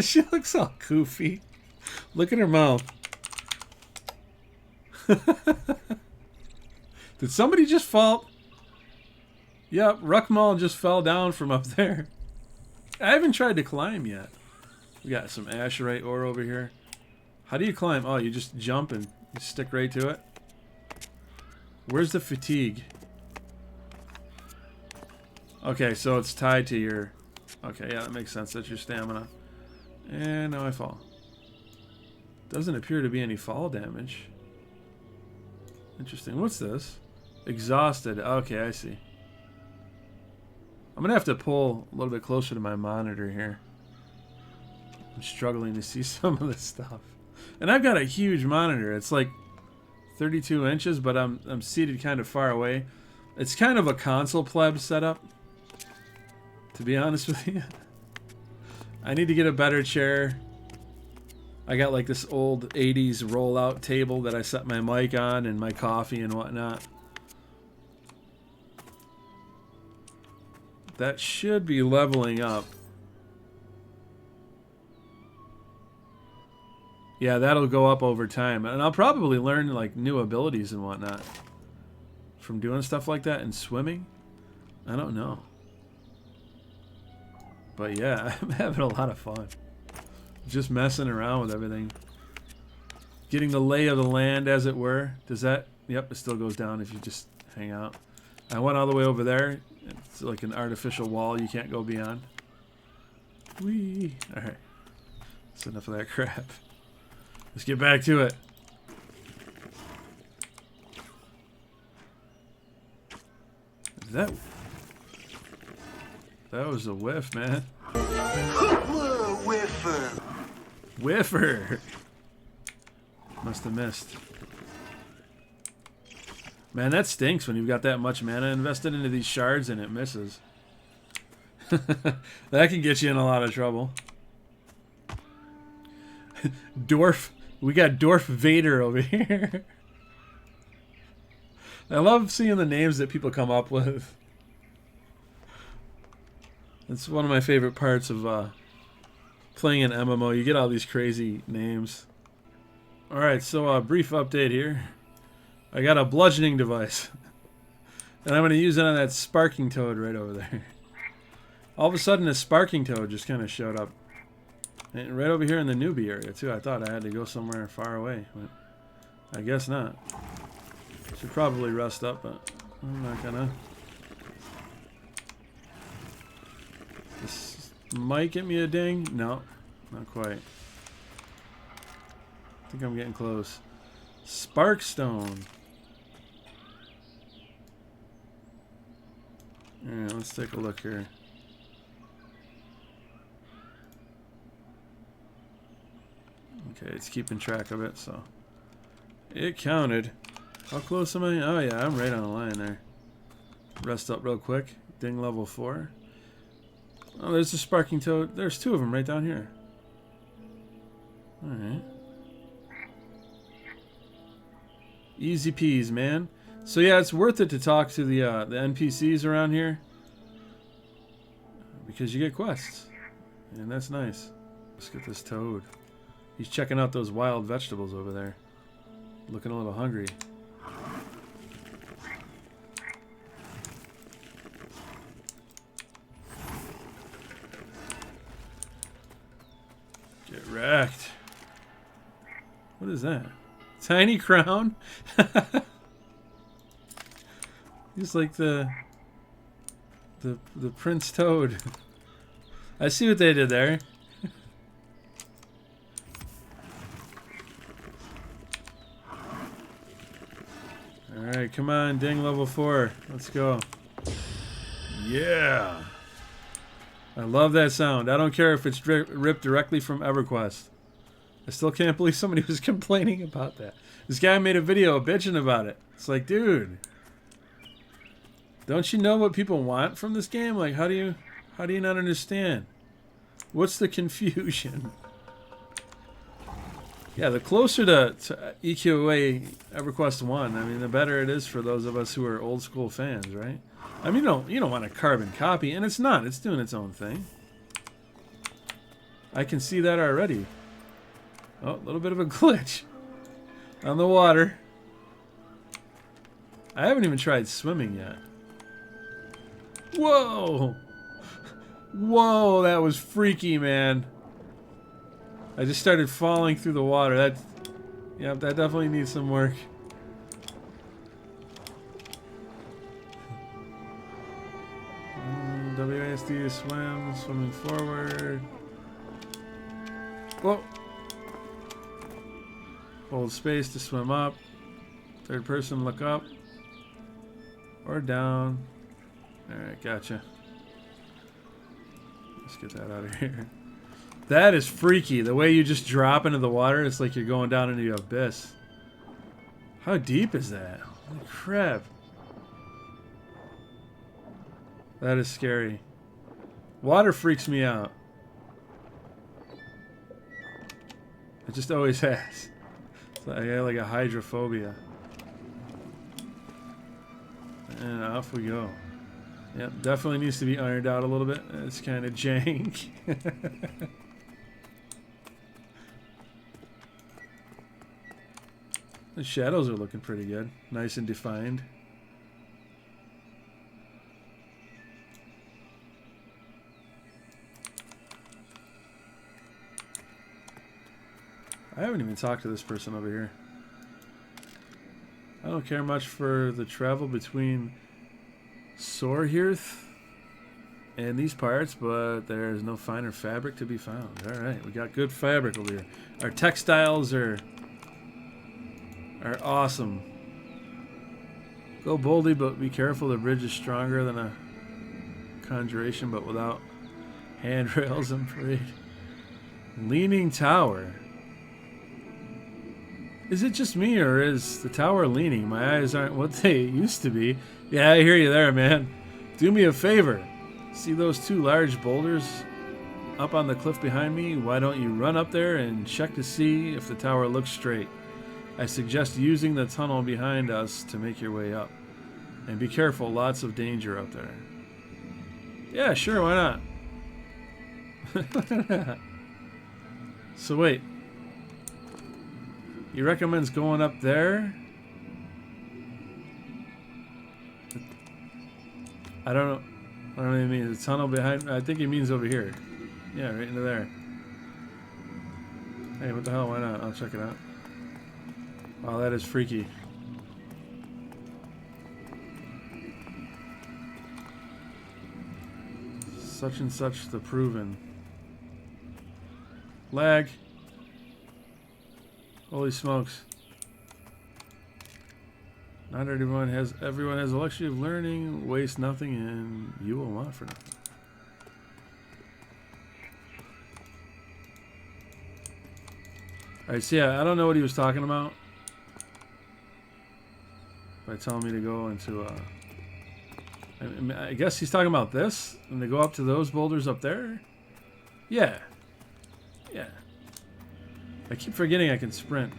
She looks all goofy. Look at her mouth. Did somebody just fall? Yep, Ruckmal just fell down from up there. I haven't tried to climb yet. We got some Asherite ore over here. How do you climb? Oh, you just jump and you stick right to it. Where's the fatigue? Okay, so it's tied to your... Okay, yeah, that makes sense. That's your stamina. And now I fall. Doesn't appear to be any fall damage. Interesting. What's this? Exhausted. Okay, I see. I'm going to have to pull a little bit closer to my monitor here. I'm struggling to see some of this stuff. And I've got a huge monitor. It's like 32 inches, but I'm seated kind of far away. It's kind of a console pleb setup, to be honest with you. I need to get a better chair. I got like this old 80s rollout table that I set my mic on and my coffee and whatnot. That should be leveling up. Yeah, that'll go up over time. And I'll probably learn like new abilities and whatnot from doing stuff like that and swimming. I don't know. But yeah, I'm having a lot of fun. Just messing around with everything. Getting the lay of the land, as it were. Does that... Yep, it still goes down if you just hang out. I went all the way over there. It's like an artificial wall you can't go beyond. Whee! Alright. That's enough of that crap. Let's get back to it. That was a whiff, man. Whiffer. Whiffer. Must have missed. Man, that stinks when you've got that much mana invested into these shards and it misses. That can get you in a lot of trouble. Dwarf. We got Dwarf Vader over here. I love seeing the names that people come up with. It's one of my favorite parts of playing an MMO. You get all these crazy names. Alright, so brief update here. I got a bludgeoning device. And I'm going to use it on that sparking toad right over there. All of a sudden, a sparking toad just kind of showed up. And right over here in the newbie area, too. I thought I had to go somewhere far away, but I guess not. Should probably rest up, but I'm not gonna. This might get me a ding. No, not quite. I think I'm getting close. Sparkstone. Alright, let's take a look here. Okay, it's keeping track of it, so it counted. How close am I? Oh yeah, I'm right on the line there. Rest up real quick. Ding level 4. Oh, there's a sparking toad. There's 2 of them right down here. Alright. Easy peas, man. So yeah, it's worth it to talk to the NPCs around here. Because you get quests. And that's nice. Let's get this toad. He's checking out those wild vegetables over there. Looking a little hungry. Get wrecked. What is that? Tiny crown? He's like the Prince Toad. I see what they did there. Alright, come on, ding level 4. Let's go. Yeah. I love that sound. I don't care if it's ripped directly from EverQuest. I still can't believe somebody was complaining about that. This guy made a video bitching about it. It's like, dude, don't you know what people want from this game? Like, how do you not understand? What's the confusion? Yeah, the closer to EQA EverQuest 1, I mean, the better it is for those of us who are old school fans, right? I mean, you don't want a carbon copy, and it's not. It's doing its own thing. I can see that already. Oh, a little bit of a glitch on the water. I haven't even tried swimming yet. Whoa! Whoa, that was freaky, man. I just started falling through the water. That definitely needs some work. WASD to swim, swimming forward. Whoa. Hold space to swim up. Third person, look up. Or down. Alright, gotcha. Let's get that out of here. That is freaky. The way you just drop into the water, it's like you're going down into the abyss. How deep is that? Holy crap. That is scary. Water freaks me out. It just always has. I got like a hydrophobia. And off we go. Yep, definitely needs to be ironed out a little bit. It's kind of jank. The shadows are looking pretty good. Nice and defined. I haven't even talked to this person over here. I don't care much for the travel between Sorhirth and these parts, but there's no finer fabric to be found. Alright, we got good fabric over here. Our textiles are awesome. Go boldly, but be careful. The bridge is stronger than a conjuration, but without handrails and parade. Leaning tower. Is it just me, or is the tower leaning? My eyes aren't what they used to be. Yeah, I hear you there, man. Do me a favor. See those two large boulders up on the cliff behind me? Why don't you run up there and check to see if the tower looks straight? I suggest using the tunnel behind us to make your way up. And be careful, lots of danger up there. Yeah, sure, why not? So wait. He recommends going up there? I don't know. I don't know what he means. The tunnel behind. I think he means over here. Yeah, right into there. Hey, what the hell? Why not? I'll check it out. Wow, that is freaky. Such and such the proven. Lag. Holy smokes. Not everyone has a luxury of learning, waste nothing, and you will want for nothing. Alright, so yeah, I don't know what he was talking about. By telling me to go into I guess he's talking about this, and they go up to those boulders up there. Yeah. Yeah. I keep forgetting I can sprint.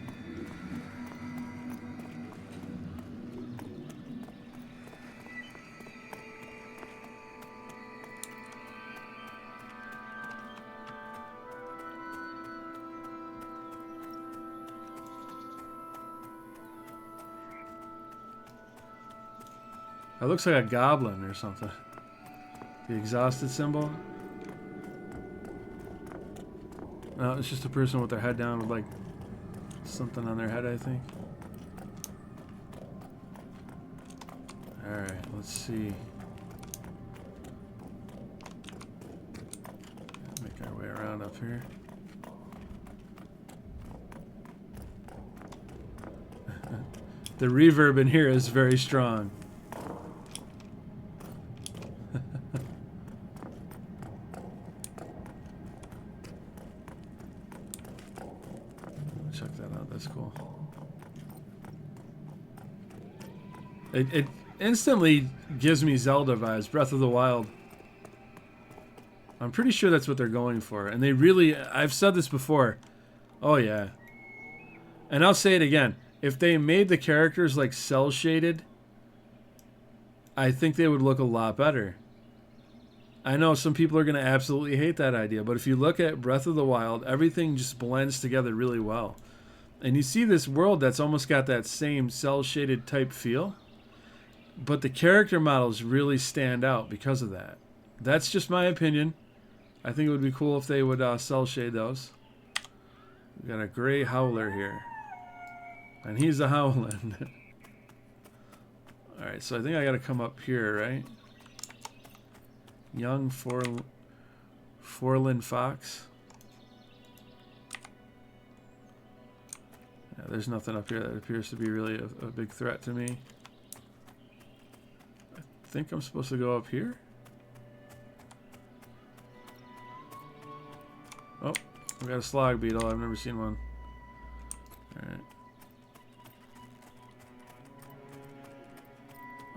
That looks like a goblin or something. The exhausted symbol. No, it's just a person with their head down with like something on their head, I think. Alright, let's see. Make our way around up here. The reverb in here is very strong. Check that out, that's cool. It instantly gives me Zelda vibes, Breath of the Wild. I'm pretty sure that's what they're going for. And they really, I've said this before. Oh yeah. And I'll say it again. If they made the characters like cell shaded, I think they would look a lot better. I know some people are going to absolutely hate that idea, but if you look at Breath of the Wild, everything just blends together really well. And you see this world that's almost got that same cell-shaded type feel, but the character models really stand out because of that. That's just my opinion. I think it would be cool if they would cell-shade those. We've got a gray howler here. And he's a howling. Alright, so I think I got to come up here, right? Young Forlin Fox. Yeah, there's nothing up here that appears to be really a big threat to me. I think I'm supposed to go up here. Oh, we got a slog beetle. I've never seen one. Alright.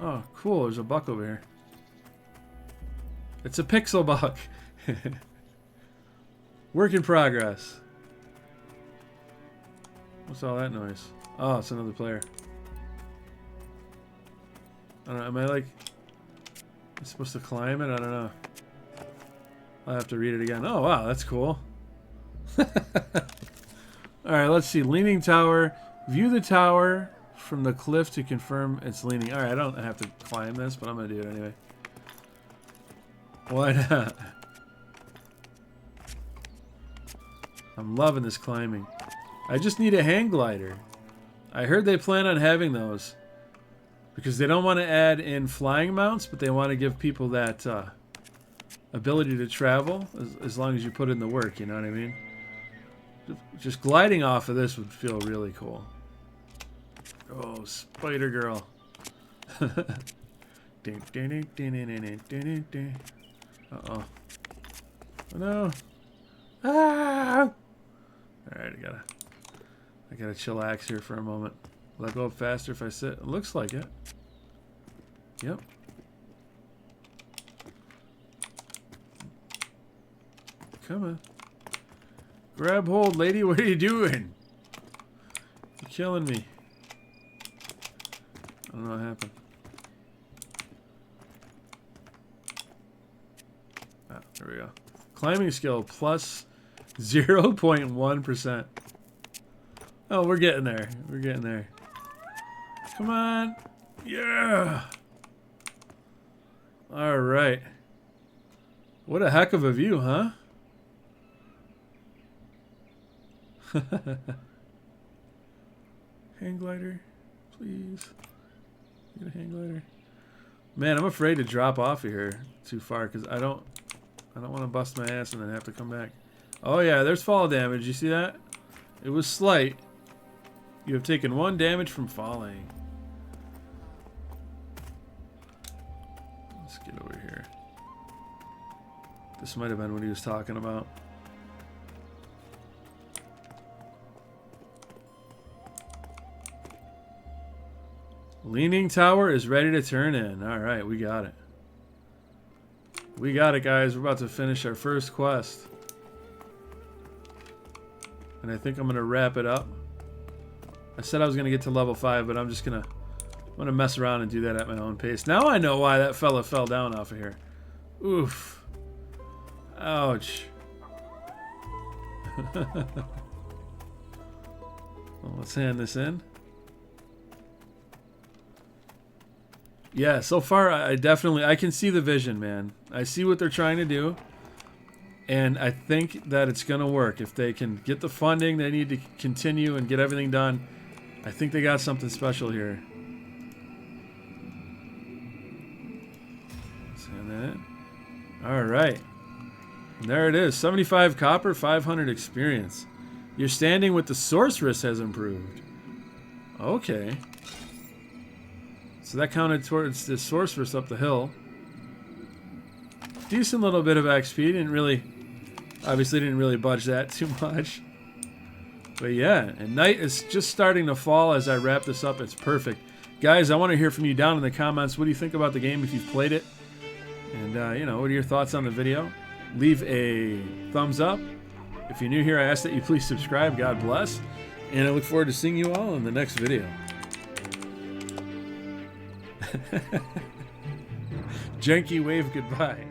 Oh, cool. There's a buck over here. It's a pixel buck. Work in progress. What's all that noise? Oh, it's another player. I don't know. Am I like... I'm supposed to climb it? I don't know. I'll have to read it again. Oh, wow. That's cool. Alright, let's see. Leaning tower. View the tower from the cliff to confirm it's leaning. Alright, I don't have to climb this, but I'm going to do it anyway. Why not? I'm loving this climbing. I just need a hang glider. I heard they plan on having those. Because they don't want to add in flying mounts, but they want to give people that ability to travel as long as you put in the work, you know what I mean? Just gliding off of this would feel really cool. Oh, Spider Girl. Uh-oh. Oh no. Ah! Alright, I gotta chillax here for a moment. Will I go up faster if I sit? It looks like it. Yep. Come on. Grab hold, lady. What are you doing? You're killing me. I don't know what happened. Ah, there we go. Climbing skill plus 0.1%. Oh, we're getting there. We're getting there. Come on. Yeah. All right. What a heck of a view, huh? Hang glider, please. Get a hang glider. Man, I'm afraid to drop off of here too far because I don't want to bust my ass and then have to come back. Oh yeah, there's fall damage. You see that? It was slight. You have taken 1 damage from falling. Let's get over here. This might have been what he was talking about. Leaning tower is ready to turn in. All right, we got it. We got it, guys. We're about to finish our first quest. And I think I'm going to wrap it up. I said I was going to get to level 5, but I'm going to mess around and do that at my own pace. Now I know why that fella fell down off of here. Oof. Ouch. Well, let's hand this in. Yeah, so far I can see the vision, man. I see what they're trying to do. And I think that it's going to work. If they can get the funding they need to continue and get everything done, I think they got something special here. Send that in. All right. And there it is. 75 copper, 500 experience. Your standing with the sorceress has improved. Okay. So that counted towards the sorceress up the hill. Decent little bit of XP. Obviously didn't really budge that too much. But yeah, and night is just starting to fall as I wrap this up. It's perfect. Guys, I want to hear from you down in the comments. What do you think about the game if you've played it? And, what are your thoughts on the video? Leave a thumbs up. If you're new here, I ask that you please subscribe. God bless. And I look forward to seeing you all in the next video. Janky wave goodbye.